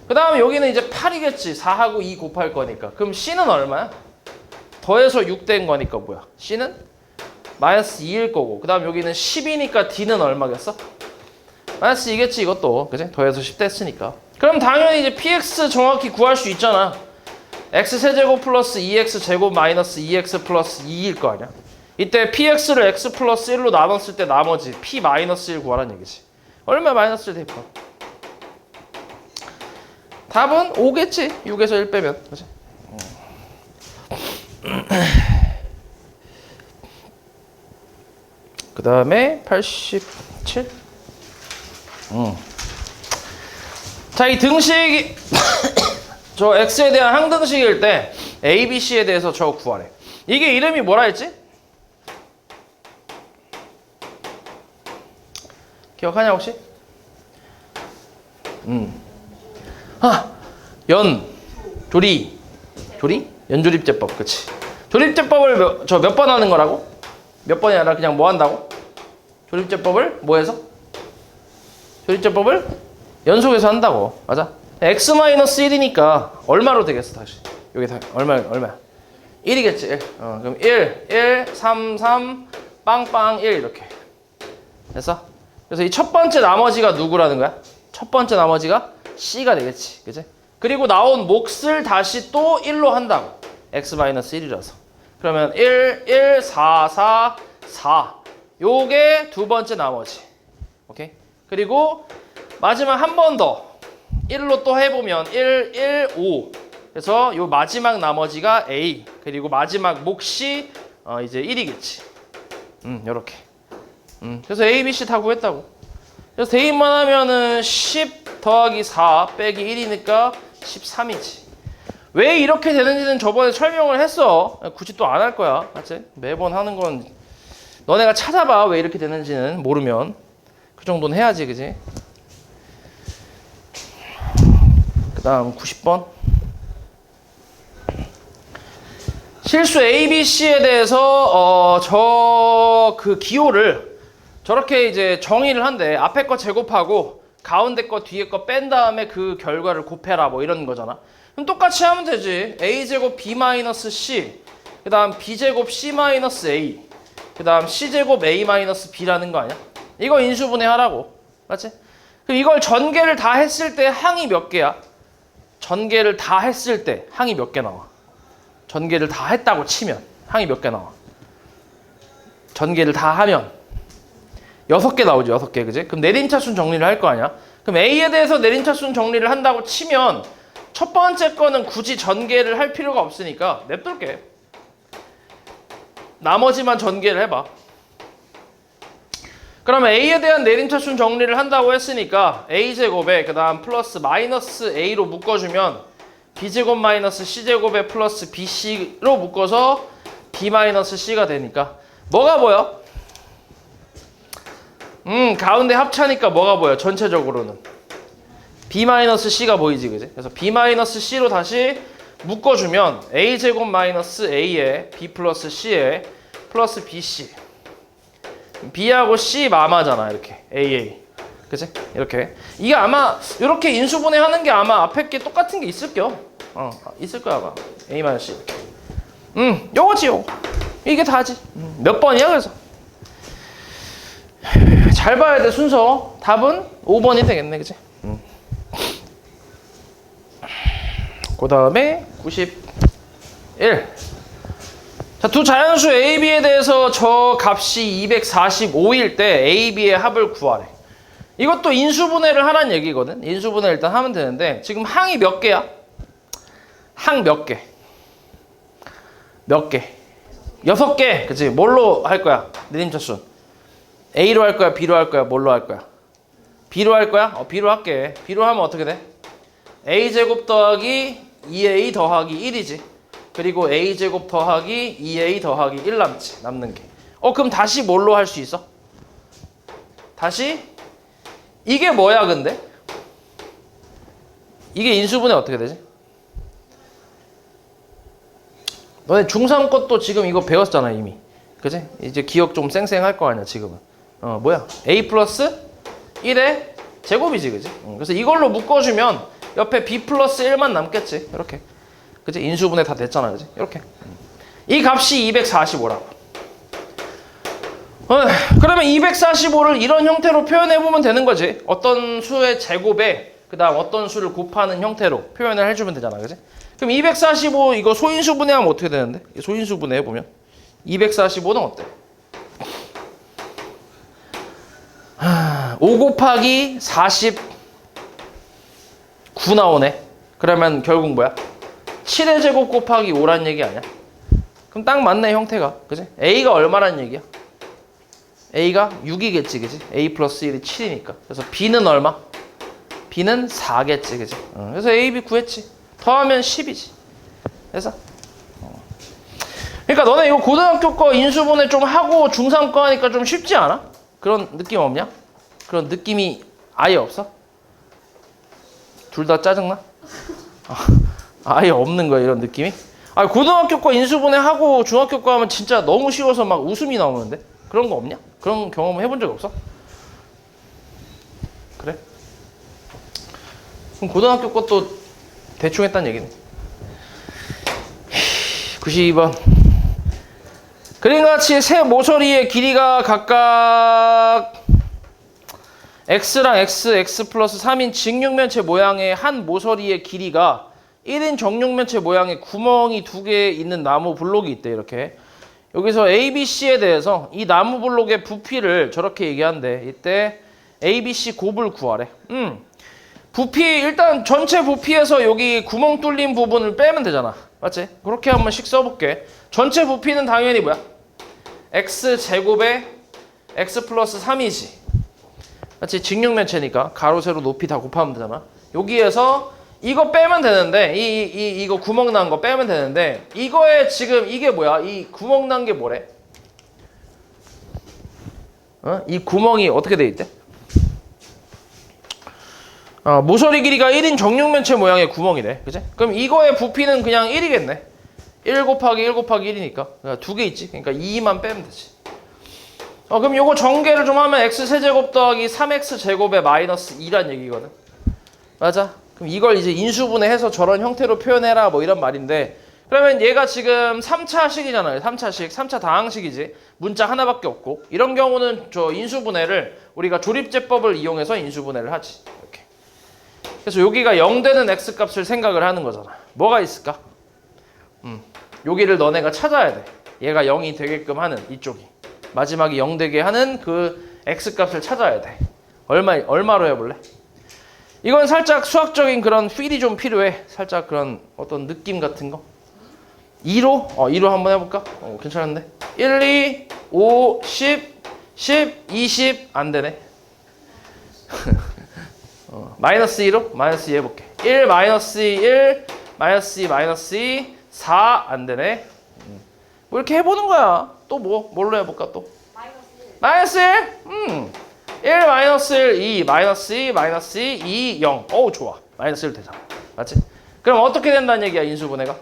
그 다음에 여기는 이제 8이겠지. 4하고 2 곱할 거니까. 그럼 c는 얼마야? 더해서 6 된 거니까 뭐야? c는 마이너스 2일 거고. 그 다음 여기는 10이니까 d는 얼마겠어? 마이너스 2겠지 이것도. 그치? 더해서 10 됐으니까. 그럼 당연히 이제 px 정확히 구할 수 있잖아. x세제곱 플러스 2x제곱 마이너스 2x 플러스 2일 거 아니야? 이때 px를 x 플러스 1로 나눴을 때 나머지 p 마이너스 1 구하라는 얘기지. 얼마 마이너스 1 대입하? 답은 5겠지. 6에서 1 빼면. 그치? 그 다음에 87. 자, 이 등식이 저 x에 대한 항등식일 때 a, b, c에 대해서 저 구하래. 이게 이름이 뭐라 했지? 기억하냐 혹시? 연조립제법. 그치? 조립제법을 몇 번 하는 거라고? 몇 번이 아니라 그냥 뭐 한다고? 조립제법을 뭐 해서? 조립제법을 연속해서 한다고. 맞아? x-1이니까 얼마로 되겠어 다시? 여기 다 얼마야? 1이겠지. 1. 그럼 1, 3, 3, 빵빵 1 이렇게. 됐어? 그래서 이 첫 번째 나머지가 누구라는 거야? 첫 번째 나머지가 c가 되겠지. 그치? 그리고 나온 몫을 다시 또 1로 한다고. x-1이라서. 그러면 1, 1, 4, 4, 4. 요게 두 번째 나머지. 오케이? 그리고 마지막 한 번 더. 1로 또 해보면 1, 1, 5. 그래서 요 마지막 나머지가 a. 그리고 마지막 몫이 이제 1이겠지. 요렇게. 그래서 a, b, c 다 구했다고. 그래서 대입만 하면은 10 더하기 4 빼기 1이니까 13이지. 왜 이렇게 되는지는 저번에 설명을 했어. 굳이 또 안 할 거야. 맞지? 매번 하는 건 너네가 찾아봐. 왜 이렇게 되는지는 모르면. 그 정도는 해야지. 그지? 그 다음 90번. 실수 A, B, C에 대해서 그 기호를 저렇게 이제 정의를 한대. 앞에 거 제곱하고 가운데 거 뒤에 거 뺀 다음에 그 결과를 곱해라 뭐 이런 거잖아. 그럼 똑같이 하면 되지. A제곱 B-C 그 다음 B제곱 C-A 그 다음 C제곱 A-B라는 거 아니야? 이거 인수분해 하라고. 맞지? 그럼 이걸 전개를 다 했을 때 항이 몇 개야? 전개를 다 했을 때 항이 몇 개 나와? 전개를 다 했다고 치면 항이 몇 개 나와? 전개를 다 하면 6개 나오죠. 6개. 그지? 그럼 내림차순 정리를 할 거 아니야? 그럼 A에 대해서 내림차순 정리를 한다고 치면 첫 번째 거는 굳이 전개를 할 필요가 없으니까 냅둘게. 나머지만 전개를 해봐. 그러면 A에 대한 내림차순 정리를 한다고 했으니까 A제곱에 그 다음 플러스 마이너스 A로 묶어주면 B제곱 마이너스 C제곱에 플러스 BC로 묶어서 B 마이너스 C가 되니까 뭐가 보여? 가운데 합차니까 뭐가 보여? 전체적으로는 B 마이너스 C가 보이지. 그지? 그래서 B 마이너스 C로 다시 묶어주면 A제곱 마이너스 A에 B 플러스 C에 플러스 BC B하고 C 마마잖아. 이렇게 AA 그치? 이렇게 이게 아마 이렇게 인수분해 하는 게 아마 앞에 게 똑같은 게 있을게요. 있을 거야 아마. A-C 이렇게. 요거지 요거. 이게 다지. 몇 번이야 그래서 잘 봐야 돼 순서. 답은 5번이 되겠네. 그치? 그 다음에 91. 자, 두 자연수 A, B에 대해서 저 값이 245일 때 A, B의 합을 구하래. 이것도 인수분해를 하라는 얘기거든. 인수분해 일단 하면 되는데 지금 항이 몇 개야? 항 몇 개? 몇 개? 6개. 그치? 뭘로 할 거야? 내림차순. A로 할 거야? B로 할 거야? 뭘로 할 거야? B로 할 거야? B로 할게. B로 하면 어떻게 돼? A제곱 더하기 2A 더하기 1이지. 그리고 a제곱 더하기 2a 더하기 1 남지. 남는 게. 그럼 다시 뭘로 할 수 있어? 다시 이게 뭐야 근데? 이게 인수분해 어떻게 되지? 너네 중3 것도 지금 이거 배웠잖아 이미. 그지? 이제 기억 좀 쌩쌩할 거 아니야 지금은. 뭐야? a 플러스 1의 제곱이지 그지? 그래서 이걸로 묶어주면 옆에 b 플러스 1만 남겠지. 이렇게. 그지? 인수분해 다 됐잖아 그지? 이렇게. 이 값이 245라고. 그러면 245를 이런 형태로 표현해보면 되는 거지. 어떤 수의 제곱에 그 다음 어떤 수를 곱하는 형태로 표현을 해주면 되잖아. 그지? 그럼 245 이거 소인수분해하면 어떻게 되는데? 소인수분해 해보면 245는 어때? 5 곱하기 49 나오네. 그러면 결국 뭐야? 7의 제곱 곱하기 5란 얘기 아니야? 그럼 딱 맞네 형태가. 그지? A가 얼마란 얘기야? A가 6이겠지, 그지? A 플러스 1이 7이니까. 그래서 B는 얼마? B는 4겠지, 그지? 그래서 A, B 구했지. 더하면 10이지. 그래서 그러니까 너네 이거 고등학교 거 인수분해 좀 하고 중3 거 하니까 좀 쉽지 않아? 그런 느낌 없냐? 그런 느낌이 아예 없어? 둘 다 짜증나? 아예 없는 거야, 이런 느낌이? 고등학교 거 인수분해 하고 중학교 거 하면 진짜 너무 쉬워서 막 웃음이 나오는데? 그런 거 없냐? 그런 경험 해본 적 없어? 그래? 그럼 고등학교 것도 대충 했단 얘기네. 92번. 그림같이 세 모서리의 길이가 각각 x랑 x 플러스 3인 직육면체 모양의 한 모서리의 길이가 1인 정육면체 모양의 구멍이 2개 있는 나무 블록이 있대. 이렇게. 여기서 ABC에 대해서 이 나무 블록의 부피를 저렇게 얘기한대. 이때 ABC 곱을 구하래. 부피 일단 전체 부피에서 여기 구멍 뚫린 부분을 빼면 되잖아. 맞지? 그렇게 한 번씩 써볼게. 전체 부피는 당연히 뭐야? x제곱에 x 플러스 3이지. 맞지? 직육면체니까 가로 세로 높이 다 곱하면 되잖아. 여기에서 이거 빼면 되는데 이거 구멍 난 거 빼면 되는데 이거에 지금 이게 뭐야? 이 구멍 난 게 뭐래? 이 구멍이 어떻게 돼 있대? 모서리 길이가 1인 정육면체 모양의 구멍이래. 그치? 그럼 이거의 부피는 그냥 1이겠네. 1 곱하기 1 곱하기 1이니까. 그러니까 2개 있지. 그러니까 2만 빼면 되지. 그럼 요거 전개를 좀 하면 x세제곱 더하기 3x제곱에 마이너스 2란 얘기거든. 맞아? 그럼 이걸 이제 인수분해해서 저런 형태로 표현해라 뭐 이런 말인데, 그러면 얘가 지금 3차식이잖아요. 3차식. 3차 다항식이지. 문자 하나밖에 없고. 이런 경우는 저 인수분해를 우리가 조립제법을 이용해서 인수분해를 하지. 이렇게. 그래서 여기가 0 되는 x값을 생각을 하는 거잖아. 뭐가 있을까? 여기를 너네가 찾아야 돼. 얘가 0이 되게끔 하는 이쪽이. 마지막에 0 되게 하는 그 x값을 찾아야 돼. 얼마로 해볼래? 이건 살짝 수학적인 그런 필이 좀 필요해. 살짝 그런 어떤 느낌 같은 거. 2로? 2로 한번 해볼까? 괜찮은데? 1, 2, 5, 10, 10, 20 안 되네. 마이너스 2로? 마이너스 2 해볼게. 1, 마이너스 1, 마이너스 2, 마이너스 2, 4 안 되네. 뭐 이렇게 해보는 거야. 또 뭘로 해볼까 또? 마이너스 1? 1, 마이너스 1, 2, 마이너스 2, 마이너스 2, 2, 0. 어우, 좋아. 마이너스 1 되잖아. 맞지? 그럼 어떻게 된다는 얘기야, 인수분해가?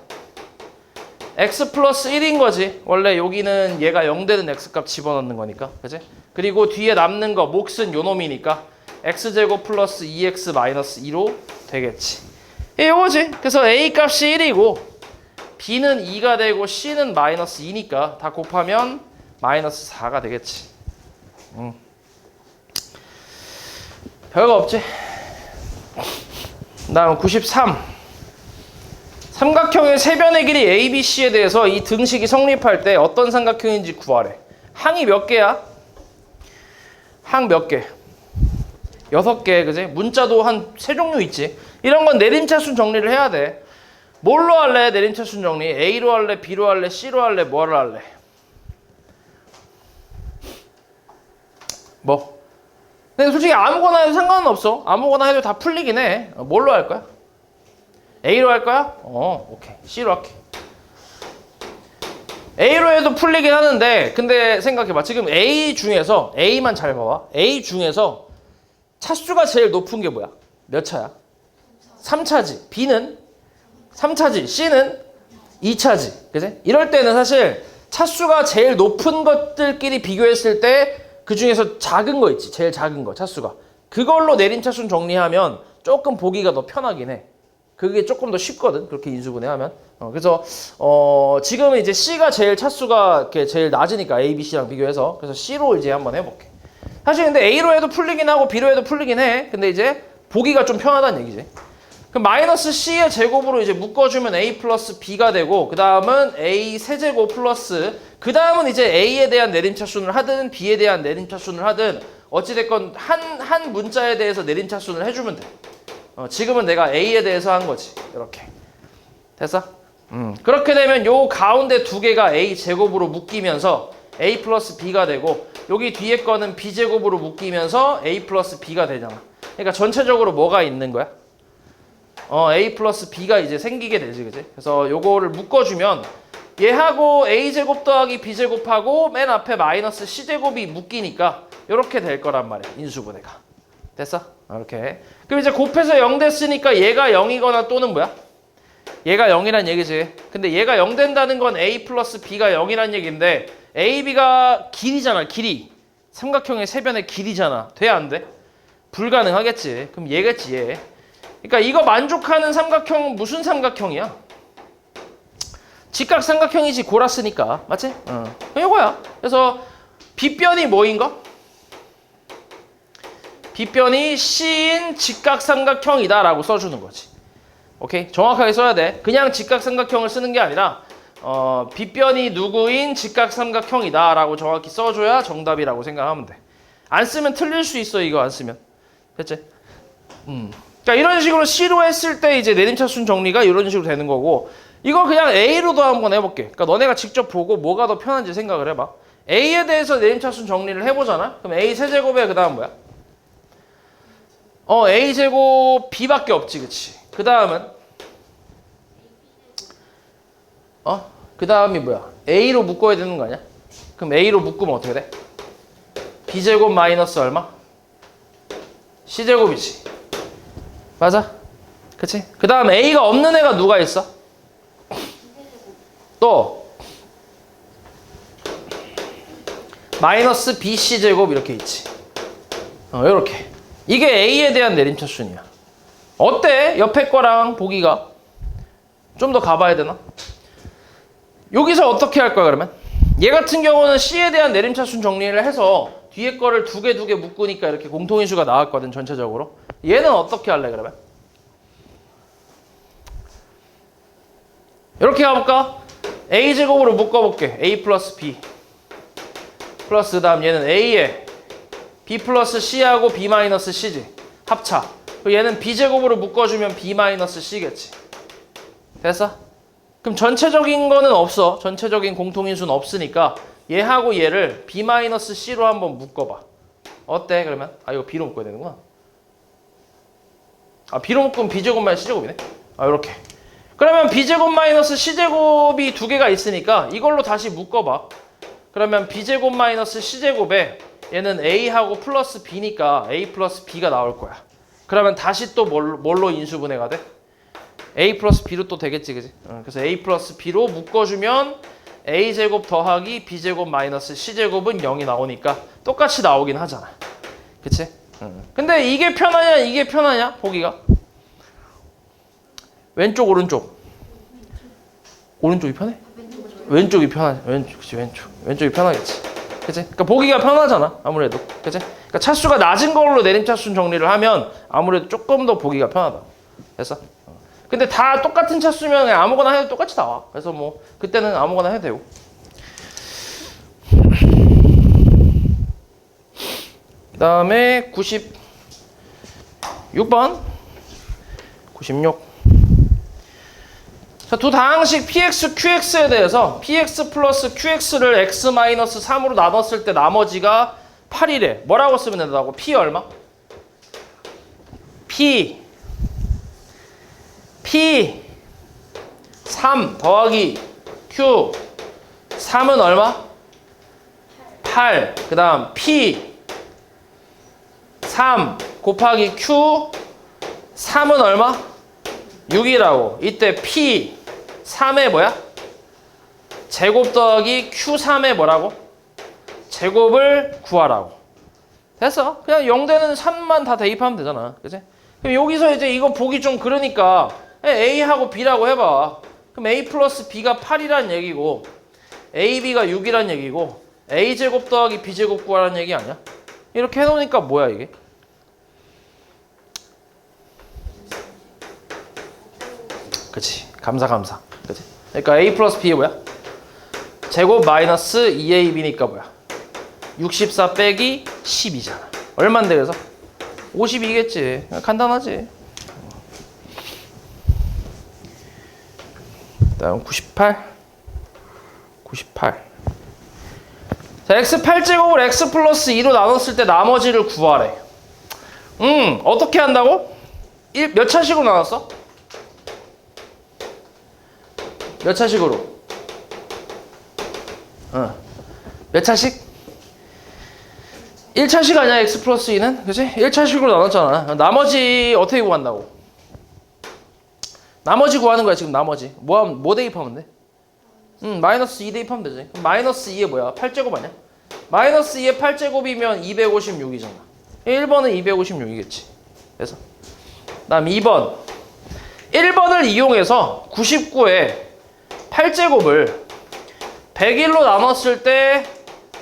x 플러스 1인 거지. 원래 여기는 얘가 0 되는 x값 집어넣는 거니까. 그치? 그리고 뒤에 남는 거, 몫은 요 놈이니까 x제곱 플러스 2x 마이너스 2로 되겠지. 이거지. 그래서 a 값이 1이고 b는 2가 되고 c는 마이너스 2니까 다 곱하면 마이너스 4가 되겠지. 별거 없지. 다음 93. 삼각형의 세변의 길이 ABC에 대해서 이 등식이 성립할 때 어떤 삼각형인지 구하래. 항이 몇 개야? 항 몇 개? 6개, 그지? 문자도 한 3종류 있지. 이런 건 내림차순 정리를 해야 돼. 뭘로 할래? 내림차순 정리. A로 할래? B로 할래? C로 할래? 뭐를 할래? 뭐? 근데 솔직히 아무거나 해도 상관은 없어. 아무거나 해도 다 풀리긴 해. 뭘로 할 거야? A로 할 거야? 오케이. C로 할게. A로 해도 풀리긴 하는데 근데 생각해봐. 지금 A 중에서 A만 잘 봐봐. A 중에서 차수가 제일 높은 게 뭐야? 몇 차야? 3차지. B는 3차지. C는 2차지. 그지? 이럴 때는 사실 차수가 제일 높은 것들끼리 비교했을 때 그 중에서 작은 거 있지. 제일 작은 거 차수가. 그걸로 내림차순 정리하면 조금 보기가 더 편하긴 해. 그게 조금 더 쉽거든. 그렇게 인수분해하면. 그래서 지금은 이제 C가 제일 차수가 이렇게 제일 낮으니까 A, B, C랑 비교해서. 그래서 C로 이제 한번 해볼게. 사실 근데 A로 해도 풀리긴 하고 B로 해도 풀리긴 해. 근데 이제 보기가 좀 편하다는 얘기지. 그럼 마이너스 C의 제곱으로 이제 묶어주면 A 플러스 B가 되고 그 다음은 A 세제곱 플러스 그 다음은 이제 A에 대한 내림차순을 하든 B에 대한 내림차순을 하든 어찌됐건 한 문자에 대해서 내림차순을 해주면 돼. 지금은 내가 A에 대해서 한 거지. 이렇게. 됐어? 그렇게 되면 요 가운데 두 개가 A 제곱으로 묶이면서 A 플러스 B가 되고 여기 뒤에 거는 B 제곱으로 묶이면서 A 플러스 B가 되잖아. 그러니까 전체적으로 뭐가 있는 거야? A 플러스 B가 이제 생기게 되지, 그지? 그래서 요거를 묶어주면 얘하고 A제곱 더하기 B제곱하고 맨 앞에 마이너스 C제곱이 묶이니까 이렇게 될 거란 말이야, 인수분해가. 됐어? 이렇게. 그럼 이제 곱해서 0 됐으니까 얘가 0이거나 또는 뭐야? 얘가 0이란 얘기지. 근데 얘가 0 된다는 건 A 플러스 B가 0이란 얘기인데 A, B가 길이잖아, 길이. 삼각형의 세변의 길이잖아. 돼, 안 돼? 불가능하겠지. 그럼 얘겠지, 얘. 그러니까 이거 만족하는 삼각형 무슨 삼각형이야? 직각 삼각형이지 골았으니까. 맞지? 이거야. 그래서 빗변이 뭐인가? 빗변이 C인 직각 삼각형이다 라고 써주는 거지. 오케이? 정확하게 써야 돼. 그냥 직각 삼각형을 쓰는 게 아니라 빗변이 누구인 직각 삼각형이다 라고 정확히 써줘야 정답이라고 생각하면 돼. 안 쓰면 틀릴 수 있어. 이거 안 쓰면. 됐지? 그러니까 이런 식으로 C로 했을 때 이제 내림차순 정리가 이런 식으로 되는 거고 이거 그냥 A로도 한번 해볼게. 그러니까 너네가 직접 보고 뭐가 더 편한지 생각을 해봐. A에 대해서 내림차순 정리를 해보잖아. 그럼 A 세제곱에 그 다음 뭐야? A제곱 B밖에 없지, 그치? 그 다음은 그 다음이 뭐야? A로 묶어야 되는 거 아니야? 그럼 A로 묶으면 어떻게 돼? B제곱 마이너스 얼마? C제곱이지. 맞아? 그치? 그 다음 A가 없는 애가 누가 있어? 또 마이너스 BC제곱 이렇게 있지. 이렇게. 이게 A에 대한 내림차순이야. 어때? 옆에 거랑 보기가 좀 더 가봐야 되나? 여기서 어떻게 할 거야 그러면? 얘 같은 경우는 C에 대한 내림차순 정리를 해서 뒤에 거를 두 개 묶으니까 이렇게 공통인수가 나왔거든 전체적으로. 얘는 어떻게 할래 그러면? 이렇게 가볼까? A제곱으로 묶어볼게. A 플러스 B 플러스 그 다음 얘는 A에 B 플러스 C하고 B 마이너스 C지. 합차. 그리고 얘는 B제곱으로 묶어주면 B 마이너스 C겠지. 됐어? 그럼 전체적인 거는 없어. 전체적인 공통인수는 없으니까 얘하고 얘를 B 마이너스 C로 한번 묶어봐. 어때 그러면? 이거 B로 묶어야 되는구나. B로 묶으면 B제곱 마이너스 C제곱이네. 이렇게. 그러면 B제곱 마이너스 C제곱이 두 개가 있으니까 이걸로 다시 묶어봐. 그러면 B제곱 마이너스 C제곱에 얘는 A하고 플러스 B니까 A 플러스 B가 나올 거야. 그러면 다시 또 뭘로 인수분해가 돼? A 플러스 B로 또 되겠지, 그지? 그래서 A 플러스 B로 묶어주면 A제곱 더하기 B제곱 마이너스 C제곱은 0이 나오니까 똑같이 나오긴 하잖아. 그치? 근데 이게 편하냐, 이게 편하냐? 보기가? 왼쪽, 오른쪽? 오른쪽이 편해? 왼쪽이 편하지. 그치, 왼쪽. 왼쪽이 편하겠지. 그치? 그러니까 보기가 편하잖아, 아무래도. 그치? 그러니까 차수가 낮은 걸로 내림차순 정리를 하면 아무래도 조금 더 보기가 편하다. 됐어? 근데 다 똑같은 차수면 그냥 아무거나 해도 똑같이 나와. 그래서 뭐 그때는 아무거나 해도 되고. 그 다음에 96번 96 자, 두 다항식 px, qx에 대해서 px 플러스 qx를 x-3으로 나눴을 때 나머지가 8이래. 뭐라고 쓰면 된다고? p 얼마? p 3 더하기 q 3은 얼마? 8. 그 다음 P 3 곱하기 Q 3은 얼마? 6이라고. 이때 P 3의 뭐야? 제곱 더하기 Q3의 뭐라고? 제곱을 구하라고. 됐어. 그냥 0되는 3만 다 대입하면 되잖아. 그치? 그럼 여기서 이제 이거 보기 좀 그러니까 A하고 B라고 해봐. 그럼 A 플러스 B가 8이란 얘기고 AB가 6이란 얘기고 A제곱 더하기 B제곱 구하라는 얘기 아니야? 이렇게 해놓으니까 뭐야 이게? 그치. 감사. 그치. 그러니까 A 플러스 B가 뭐야? 제곱 마이너스 2AB니까 뭐야? 64 빼기 12잖아. 얼만데 그래서? 52겠지. 간단하지. 다음 98. 자, x8제곱을 x 플러스 2로 나눴을 때 나머지를 구하래. 어떻게 한다고? 몇 차식으로 나눴어? 몇 차식으로? 몇 차식? 1차식 아니야, x 플러스 2는? 그치? 1차식으로 나눴잖아. 나머지 어떻게 구한다고? 나머지 구하는 거야, 지금 나머지. 뭐 대입하면 돼? 마이너스 2 대입하면 되지. 그럼 마이너스 2에 뭐야? 8제곱 아니야? 마이너스 2에 8제곱이면 256이잖아. 1번은 256이겠지. 그래서 다음 2번. 1번을 이용해서 99에 8제곱을 101로 나눴을 때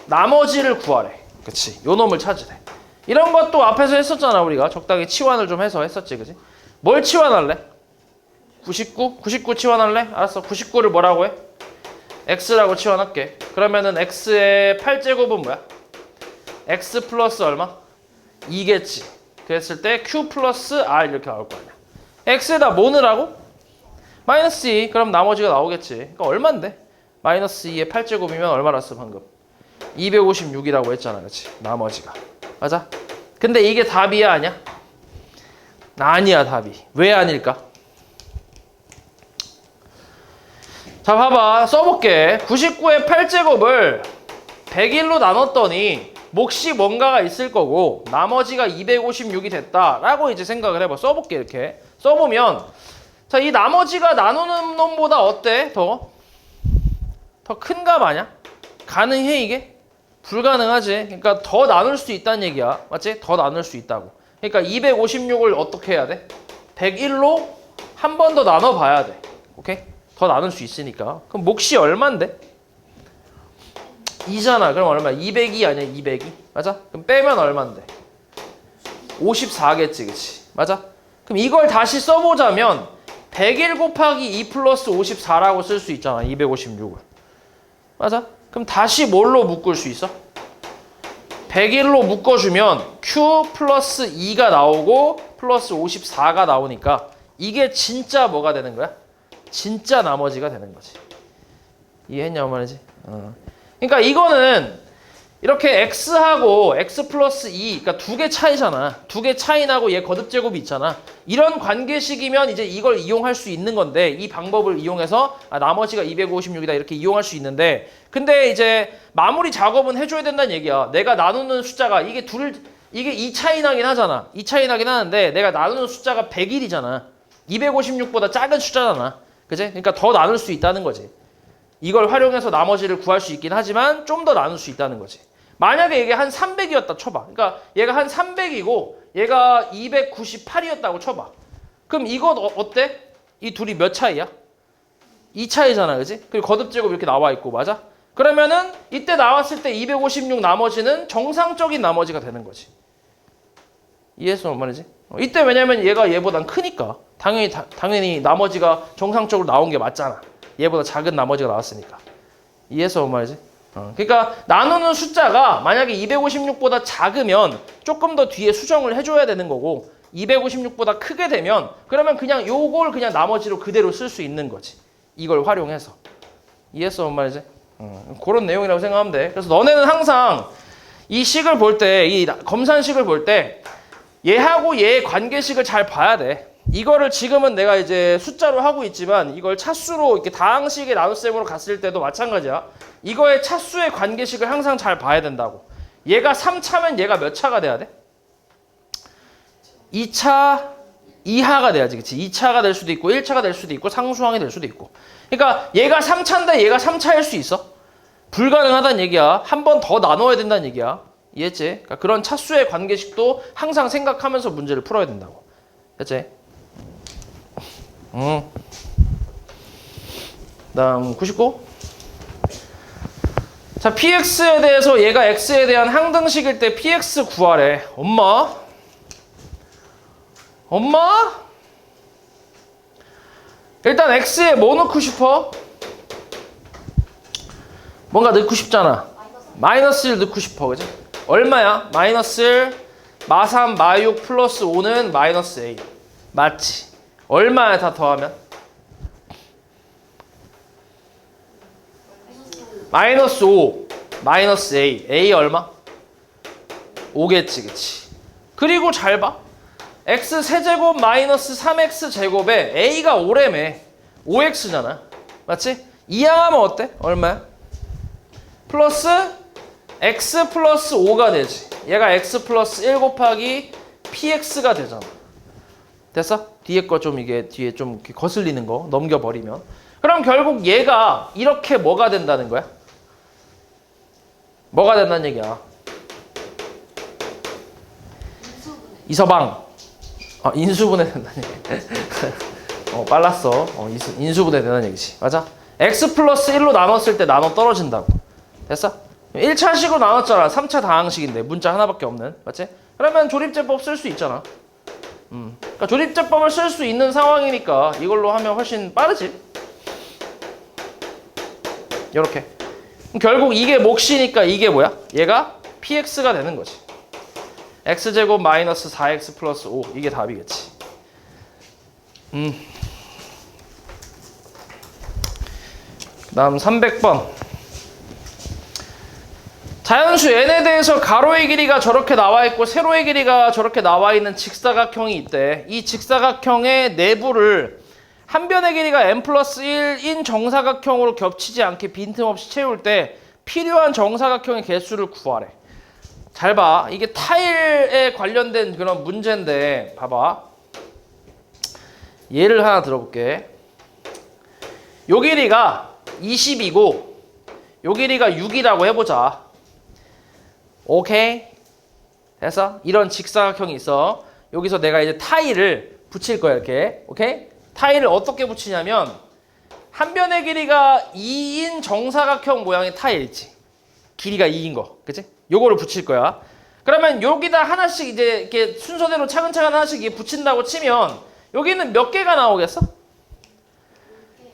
나머지를 구하래. 그치? 요 놈을 찾으래. 이런 것도 앞에서 했었잖아, 우리가. 적당히 치환을 좀 해서 했었지, 그치? 뭘 치환할래? 99? 99 치환할래? 알았어. 99를 뭐라고 해? x라고 치환할게. 그러면은 x의 8제곱은 뭐야? x 플러스 얼마? 2겠지. 그랬을 때 q 플러스 r 이렇게 나올 거 아니야. x에다 뭐 넣으라고? 마이너스 2. 그럼 나머지가 나오겠지. 그러니까 얼만데? 마이너스 2의 8제곱이면 얼마랬어 방금? 256이라고 했잖아. 그치? 나머지가. 맞아? 근데 이게 답이야 아니야? 아니야 답이. 왜 아닐까? 자 봐봐. 써볼게. 99의 8제곱을 101로 나눴더니 몫이 뭔가가 있을 거고 나머지가 256이 됐다라고 이제 생각을 해봐. 써볼게. 이렇게 써보면 자, 이 나머지가 나누는 놈보다 어때? 더 큰 값 아니야? 가능해 이게? 불가능하지. 그러니까 더 나눌 수 있다는 얘기야. 맞지? 더 나눌 수 있다고. 그러니까 256을 어떻게 해야 돼? 101로 한 번 더 나눠봐야 돼. 오케이? 더 나눌 수 있으니까. 그럼 몫이 얼만데? 2잖아. 그럼 얼마야? 202 아니야? 202? 맞아? 그럼 빼면 얼만데? 54겠지. 그치? 맞아? 그럼 이걸 다시 써보자면 101 곱하기 2 플러스 54라고 쓸 수 있잖아. 256을. 맞아? 그럼 다시 뭘로 묶을 수 있어? 101로 묶어주면 Q 플러스 2가 나오고 플러스 54가 나오니까 이게 진짜 뭐가 되는 거야? 진짜 나머지가 되는 거지. 이해했냐 말이지? 그러니까 이거는 이렇게 x하고 x 플러스 2, 그러니까 두 개 차이잖아. 두 개 차이 나고 얘 거듭제곱이 있잖아. 이런 관계식이면 이제 이걸 이용할 수 있는 건데 이 방법을 이용해서 나머지가 256이다 이렇게 이용할 수 있는데 근데 이제 마무리 작업은 해줘야 된다는 얘기야. 내가 나누는 숫자가 이게 2 차이 나긴 하잖아. 2 차이 나긴 하는데 내가 나누는 숫자가 101이잖아. 256보다 작은 숫자잖아. 그치? 그러니까 더 나눌 수 있다는 거지. 이걸 활용해서 나머지를 구할 수 있긴 하지만 좀 더 나눌 수 있다는 거지. 만약에 이게 한 300이었다 쳐봐. 그러니까 얘가 한 300이고 얘가 298이었다고 쳐봐. 그럼 이거 어때? 이 둘이 몇 차이야? 2 차이잖아. 그지? 그리고 거듭제곱 이렇게 나와 있고 맞아? 그러면은 이때 나왔을 때 256 나머지는 정상적인 나머지가 되는 거지. 이해했어? 뭔 말이지? 이때 왜냐면 얘가 얘보단 크니까 당연히 나머지가 정상적으로 나온 게 맞잖아. 얘보다 작은 나머지가 나왔으니까. 이해했어? 뭔 말이지? 그러니까 나누는 숫자가 만약에 256보다 작으면 조금 더 뒤에 수정을 해줘야 되는 거고 256보다 크게 되면 그러면 그냥 요걸 그냥 나머지로 그대로 쓸 수 있는 거지. 이걸 활용해서. 이해했어? 뭔 말이지? 그런 내용이라고 생각하면 돼. 그래서 너네는 항상 이 식을 볼 때, 이 검산식을 볼 때 얘하고 얘의 관계식을 잘 봐야 돼. 이거를 지금은 내가 이제 숫자로 하고 있지만 이걸 차수로 이렇게 다항식의 나눗셈으로 갔을 때도 마찬가지야. 이거의 차수의 관계식을 항상 잘 봐야 된다고. 얘가 3차면 얘가 몇 차가 돼야 돼? 2차 이하가 돼야지. 그치? 2차가 될 수도 있고 1차가 될 수도 있고 상수항이 될 수도 있고. 그러니까 얘가 3차인데 얘가 3차일 수 있어. 불가능하다는 얘기야. 한 번 더 나눠야 된다는 얘기야. 이해했지? 그러니까 그런 차수의 관계식도 항상 생각하면서 문제를 풀어야 된다고. 됐지? 다음 99. 자, px에 대해서 얘가 x에 대한 항등식일 때 px 구하래. 엄마? 일단 x에 뭐 넣고 싶어? 뭔가 넣고 싶잖아. 마이너스 1 넣고 싶어. 그지? 얼마야? 마이너스 1, 마3, 마6 플러스 5는 마이너스 a. 맞지? 얼마야 다 더하면? 마이너스 5, 마이너스 a. a 얼마? 5겠지, 그치? 그리고 잘 봐. x 세제곱 마이너스 3x 제곱에 a가 5래매. 5x잖아. 맞지? 이항하면 어때? 얼마야? 플러스 x 플러스 5가 되지. 얘가 x 플러스 1 곱하기 px가 되잖아. 됐어? 뒤에 거 좀 이게 뒤에 좀 이렇게 거슬리는 거 넘겨버리면. 그럼 결국 얘가 이렇게 뭐가 된다는 거야? 뭐가 된다는 얘기야? 이서방. 인수분해 된다는 얘기. 빨랐어. 인수분해 된다는 얘기지. 맞아? x 플러스 1로 나눴을 때 나눠 떨어진다고. 됐어? 1차식으로 나눴잖아. 3차 다항식인데 문자 하나밖에 없는. 맞지? 그러면 조립제법 쓸 수 있잖아. 그러니까 조립제법을 쓸 수 있는 상황이니까 이걸로 하면 훨씬 빠르지. 이렇게. 결국 이게 몫이니까 이게 뭐야? 얘가 px가 되는 거지. x제곱 마이너스 4x 플러스 5. 이게 답이겠지. 그 다음 300번. 자연수 n에 대해서 가로의 길이가 저렇게 나와 있고 세로의 길이가 저렇게 나와 있는 직사각형이 있대. 이 직사각형의 내부를 한 변의 길이가 n 플러스 1인 정사각형으로 겹치지 않게 빈틈없이 채울 때 필요한 정사각형의 개수를 구하래. 잘 봐. 이게 타일에 관련된 그런 문제인데 봐봐. 예를 하나 들어볼게. 요 길이가 20이고 요 길이가 6이라고 해보자. 오케이? 됐어? 이런 직사각형이 있어. 여기서 내가 이제 타일을 붙일 거야, 이렇게. 오케이? 타일을 어떻게 붙이냐면 한 변의 길이가 2인 정사각형 모양의 타일 있지. 길이가 2인 거. 그치? 요거를 붙일 거야. 그러면 여기다 하나씩 이제 이렇게 순서대로 차근차근 하나씩 붙인다고 치면 여기는 몇 개가 나오겠어?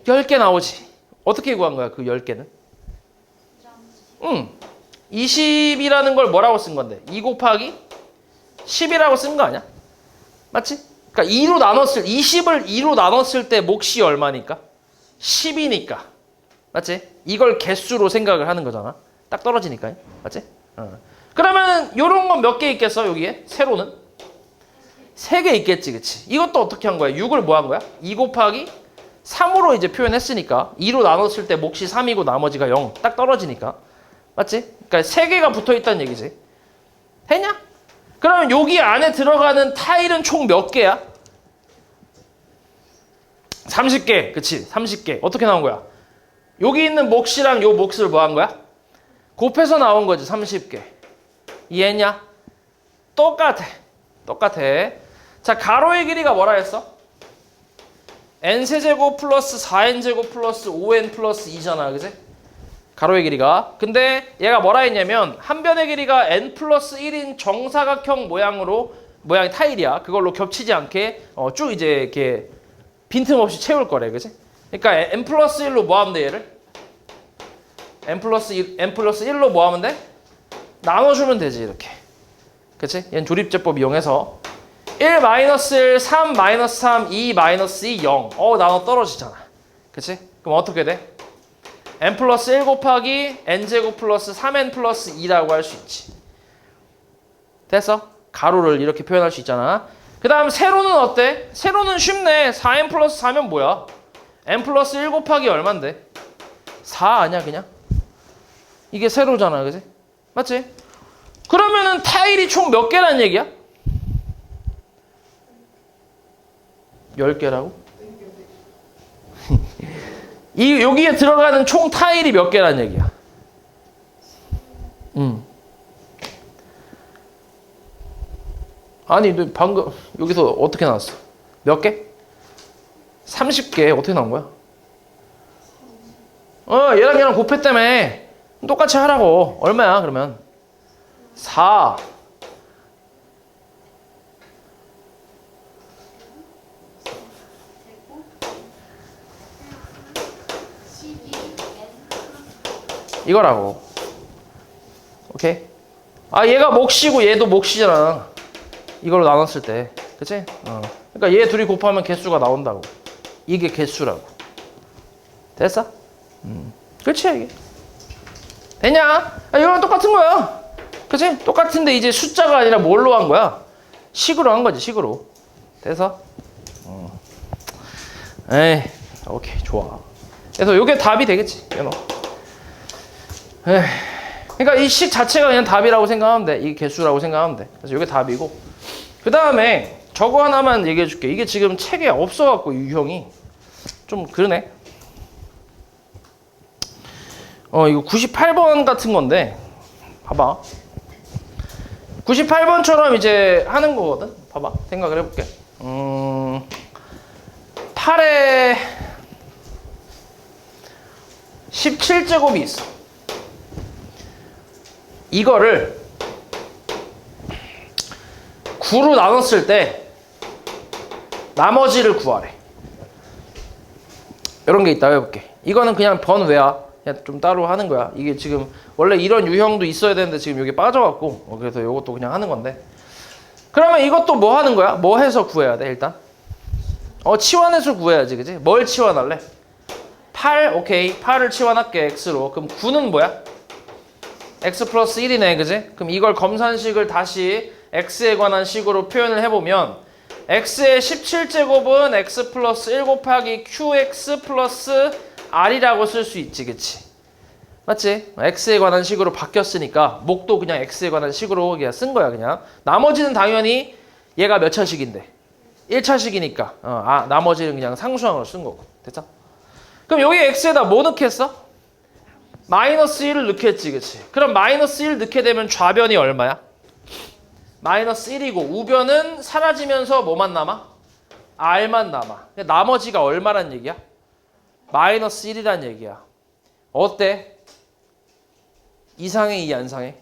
10개 나오지. 어떻게 구한 거야, 그 10개는? 20이라는 걸 뭐라고 쓴 건데? 2 곱하기 10이라고 쓴 거 아니야? 맞지? 그러니까 2로 나눴을 20을 2로 나눴을 때 몫이 얼마니까? 10이니까. 맞지? 이걸 개수로 생각을 하는 거잖아. 딱 떨어지니까. 맞지? 그러면 요런 건 몇 개 있겠어? 여기에? 세로는? 3개 있겠지. 그치? 이것도 어떻게 한 거야? 6을 뭐 한 거야? 2 곱하기 3으로 이제 표현했으니까 2로 나눴을 때 몫이 3이고 나머지가 0. 딱 떨어지니까. 맞지? 그러니까 3개가 붙어있다는 얘기지. 됐냐? 그러면 여기 안에 들어가는 타일은 총 몇 개야? 30개. 그치? 30개. 어떻게 나온 거야? 여기 있는 몫이랑 요 몫을 뭐 한 거야? 곱해서 나온 거지. 30개. 이해했냐? 똑같아. 자, 가로의 길이가 뭐라 했어? n세제곱 플러스 4n제곱 플러스 5n 플러스 2잖아. 그치? 가로의 길이가. 근데 얘가 뭐라 했냐면 한 변의 길이가 n 플러스 1인 정사각형 모양의 타일이야. 그걸로 겹치지 않게 쭉 이제 이렇게 빈틈없이 채울 거래. 그치? 그러니까 n 플러스 1로 뭐 하면 돼, 얘를? n 플러스 1로 뭐 하면 돼? 나눠주면 되지, 이렇게. 그치? 얘는 조립제법 이용해서 1 마이너스 1, 3 마이너스 3, 2 마이너스 2, 0. 나눠 떨어지잖아. 그치? 그럼 어떻게 돼? n 플러스 1 곱하기 n제곱 플러스 3n 플러스 2라고 할 수 있지. 됐어? 가로를 이렇게 표현할 수 있잖아. 그 다음 세로는 어때? 세로는 쉽네. 4n 플러스 4면 뭐야? n 플러스 1 곱하기 얼만데? 4 아니야 그냥? 이게 세로잖아 그지? 맞지? 그러면은 타일이 총 몇 개란 얘기야? 10개라고? 여기에 들어가는 총 타일이 몇 개란 얘기야? 아니 너 방금 여기서 어떻게 나왔어? 몇 개? 30개 어떻게 나온 거야? 얘랑 얘랑 곱했다며. 똑같이 하라고. 얼마야 그러면? 4 이거라고. 오케이? 얘가 몫이고 얘도 몫이잖아. 이걸로 나눴을 때. 그치? 그러니까 얘 둘이 곱하면 개수가 나온다고. 이게 개수라고. 됐어? 그치 이게. 됐냐? 이거랑 똑같은 거야. 그치? 똑같은데 이제 숫자가 아니라 뭘로 한 거야? 식으로 한 거지, 식으로. 돼서? 에이, 오케이, 좋아. 그래서 이게 답이 되겠지, 얘너. 에이, 그러니까 이 식 자체가 그냥 답이라고 생각하면 돼. 이게 개수라고 생각하면 돼. 그래서 이게 답이고. 그 다음에 저거 하나만 얘기해 줄게. 이게 지금 책에 없어갖고, 유형이. 좀 그러네. 이거 98번 같은 건데, 봐봐. 98번처럼 이제 하는 거거든? 봐봐. 생각을 해볼게. 8에 17제곱이 있어. 이거를 9로 나눴을 때 나머지를 구하래. 이런 게 있다고 해볼게. 이거는 그냥 번외야. 그냥 좀 따로 하는 거야. 이게 지금 원래 이런 유형도 있어야 되는데 지금 여기 빠져갖고 그래서 이것도 그냥 하는 건데. 그러면 이것도 뭐 하는 거야? 뭐 해서 구해야 돼 일단? 치환해서 구해야지 그지? 뭘 치환할래? 8 오케이. 8을 치환할게 x로. 그럼 9는 뭐야? x 플러스 1이네 그지? 그럼 이걸 검산식을 다시 x에 관한 식으로 표현을 해보면 x의 17제곱은 x 플러스 1 곱하기 qx 플러스 r이라고 쓸 수 있지 그치? 맞지? x에 관한 식으로 바뀌었으니까 목도 그냥 x에 관한 식으로 그냥 쓴 거야 그냥. 나머지는 당연히 얘가 몇 차식인데? 1차식이니까 나머지는 그냥 상수항으로 쓴 거고. 됐죠? 그럼 여기 x에다 뭐 넣겠어? 마이너스 1을 넣겠지 그치? 그럼 마이너스 1 넣게 되면 좌변이 얼마야? 마이너스 1이고 우변은 사라지면서 뭐만 남아? r만 남아. 나머지가 얼마란 얘기야? 마이너스 1이란 얘기야. 어때? 이상해 이 안 상해?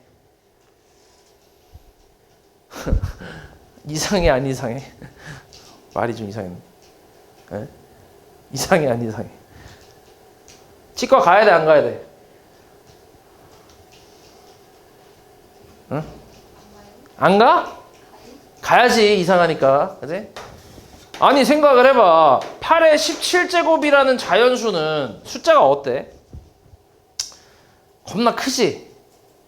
이상해 안 이상해? 말이 좀 이상했네. 에? 이상해 안 이상해? 치과 가야 돼 안 가야 돼? 응? 안 가? 가야지 이상하니까. 그치? 아니 생각을 해봐. 8의 17제곱이라는 자연수는 숫자가 어때? 겁나 크지?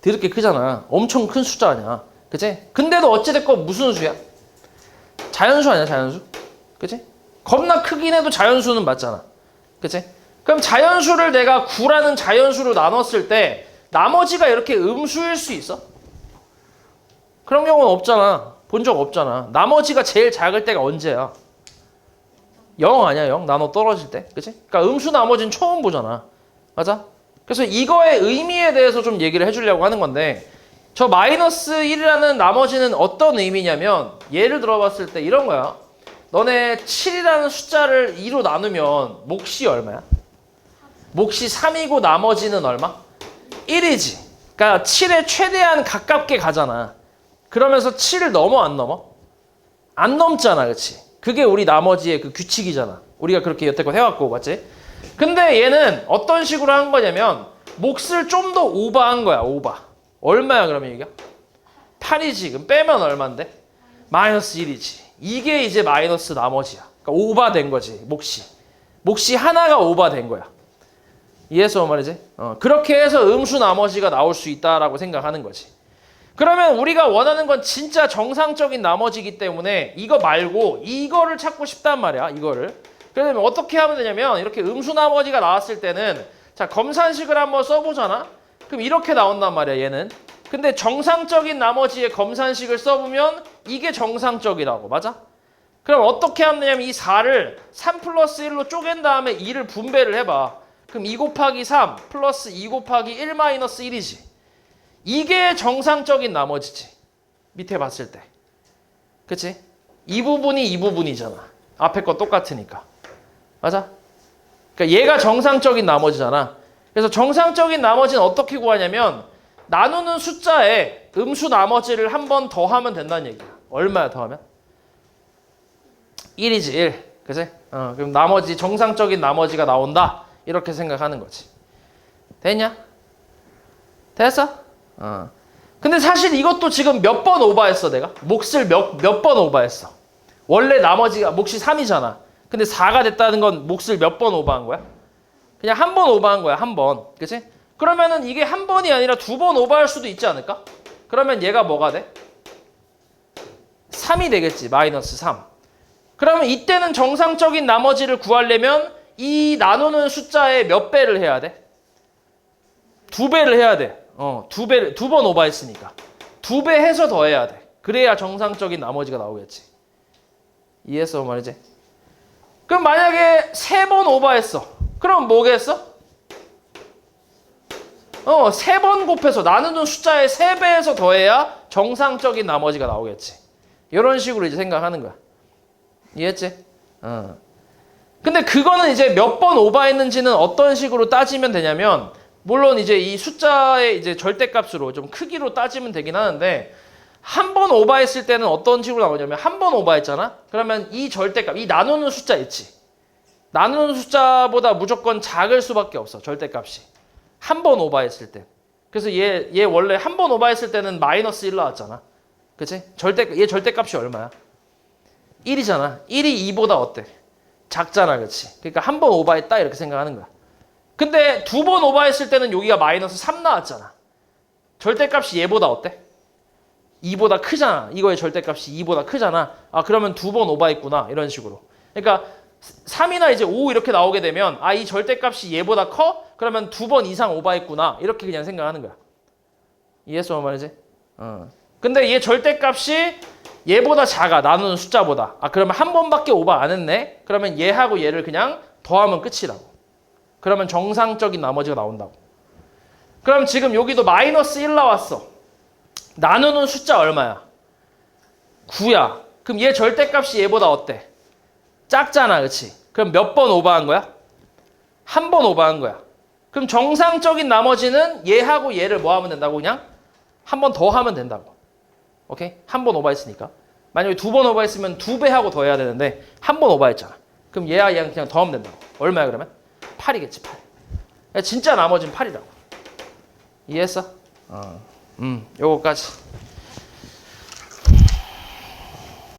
드럽게 크잖아. 엄청 큰 숫자 아니야. 그치? 근데도 어찌됐건 무슨 수야? 자연수 아니야 자연수? 그치? 겁나 크긴 해도 자연수는 맞잖아. 그치? 그럼 자연수를 내가 9라는 자연수로 나눴을 때 나머지가 이렇게 음수일 수 있어? 그런 경우는 없잖아. 본 적 없잖아. 나머지가 제일 작을 때가 언제야? 0 아니야 0? 나눠 떨어질 때. 그치? 그러니까 음수 나머지는 처음 보잖아. 맞아? 그래서 이거의 의미에 대해서 좀 얘기를 해주려고 하는 건데 저 마이너스 1이라는 나머지는 어떤 의미냐면 예를 들어봤을 때 이런 거야. 너네 7이라는 숫자를 2로 나누면 몫이 얼마야? 몫이 3이고 나머지는 얼마? 1이지. 그러니까 7에 최대한 가깝게 가잖아. 그러면서 7을 넘어 안 넘어? 안 넘잖아. 그치? 그게 우리 나머지의 그 규칙이잖아. 우리가 그렇게 여태껏 해왔고 맞지? 근데 얘는 어떤 식으로 한 거냐면 몫을 좀 더 오버한 거야. 오버. 얼마야 그러면 이게? 8이지. 그럼 빼면 얼만데? 마이너스 1이지. 이게 이제 마이너스 나머지야. 그러니까 오버된 거지. 몫이 하나가 오버된 거야. 이해했어 말이지? 그렇게 해서 음수 나머지가 나올 수 있다라고 생각하는 거지. 그러면 우리가 원하는 건 진짜 정상적인 나머지이기 때문에 이거 말고 이거를 찾고 싶단 말이야. 이거를. 그러면 어떻게 하면 되냐면 이렇게 음수 나머지가 나왔을 때는 자 검산식을 한번 써보잖아. 그럼 이렇게 나온단 말이야. 얘는. 근데 정상적인 나머지의 검산식을 써보면 이게 정상적이라고. 맞아? 그럼 어떻게 하면 되냐면 이 4를 3 플러스 1로 쪼갠 다음에 2를 분배를 해봐. 그럼 2 곱하기 3 플러스 2 곱하기 1 마이너스 1이지. 이게 정상적인 나머지지. 밑에 봤을 때. 그치? 이 부분이 이 부분이잖아. 앞에 거 똑같으니까. 맞아? 그러니까 얘가 정상적인 나머지잖아. 그래서 정상적인 나머지는 어떻게 구하냐면 나누는 숫자에 음수 나머지를 한 번 더 하면 된다는 얘기야. 얼마야 더 하면? 1이지 1. 그치? 그럼 나머지 정상적인 나머지가 나온다. 이렇게 생각하는 거지. 됐냐? 됐어? 근데 사실 이것도 지금 몇 번 오버했어 내가? 몫을 몇 번 오버했어. 원래 나머지가 몫이 3이잖아. 근데 4가 됐다는 건 몫을 몇 번 오버한 거야? 그냥 한 번 오버한 거야. 한 번. 그치? 그러면은 이게 한 번이 아니라 2번 오버할 수도 있지 않을까? 그러면 얘가 뭐가 돼? 3이 되겠지. 마이너스 3. 그러면 이때는 정상적인 나머지를 구하려면 이 나누는 숫자에 몇 배를 해야 돼? 2배를 해야 돼. 2배를, 2번 오버했으니까. 2배 해서 더해야 돼. 그래야 정상적인 나머지가 나오겠지. 이해했어, 말이지? 그럼 만약에 3번 오버했어. 그럼 뭐겠어? 3번 곱해서 나누는 숫자에 3배에서 더해야 정상적인 나머지가 나오겠지. 이런 식으로 이제 생각하는 거야. 이해했지? 근데 그거는 이제 몇 번 오버했는지는 어떤 식으로 따지면 되냐면 물론 이제 이 숫자의 이제 절대값으로 좀 크기로 따지면 되긴 하는데 한 번 오버했을 때는 어떤 식으로 나오냐면 한 번 오버했잖아? 그러면 이 절대값, 이 나누는 숫자 있지? 나누는 숫자보다 무조건 작을 수밖에 없어, 절대값이. 한 번 오버했을 때. 그래서 얘 원래 한 번 오버했을 때는 마이너스 1 나왔잖아. 그치? 얘 절대값이 얼마야? 1이잖아. 1이 2보다 어때? 작잖아, 그치? 그러니까 한 번 오버했다 이렇게 생각하는 거야. 근데 2번 오버했을 때는 여기가 마이너스 3 나왔잖아. 절대값이 얘보다 어때? 2보다 크잖아. 이거의 절대값이 2보다 크잖아. 그러면 2번 오버했구나. 이런 식으로. 그러니까 3이나 이제 5 이렇게 나오게 되면 이 절대값이 얘보다 커? 그러면 2번 이상 오버했구나. 이렇게 그냥 생각하는 거야. 이해했어, 말이지? 근데 얘 절대값이 얘보다 작아. 나누는 숫자보다. 그러면 한 번밖에 오버 안 했네? 그러면 얘하고 얘를 그냥 더하면 끝이라고. 그러면 정상적인 나머지가 나온다고. 그럼 지금 여기도 마이너스 1 나왔어. 나누는 숫자 얼마야? 9야. 그럼 얘 절대값이 얘보다 어때? 작잖아, 그치? 그럼 몇 번 오버한 거야? 한 번 오버한 거야. 그럼 정상적인 나머지는 얘하고 얘를 뭐 하면 된다고? 그냥 한 번 더 하면 된다고. 오케이? 한 번 오버했으니까. 만약에 2번 오버했으면 2배 하고 더 해야 되는데 한 번 오버했잖아. 그럼 얘와 얘랑 그냥 더하면 된다고. 얼마야 그러면? 8이겠지, 8. 진짜 나머지는 8이라고. 이해했어? 요거까지.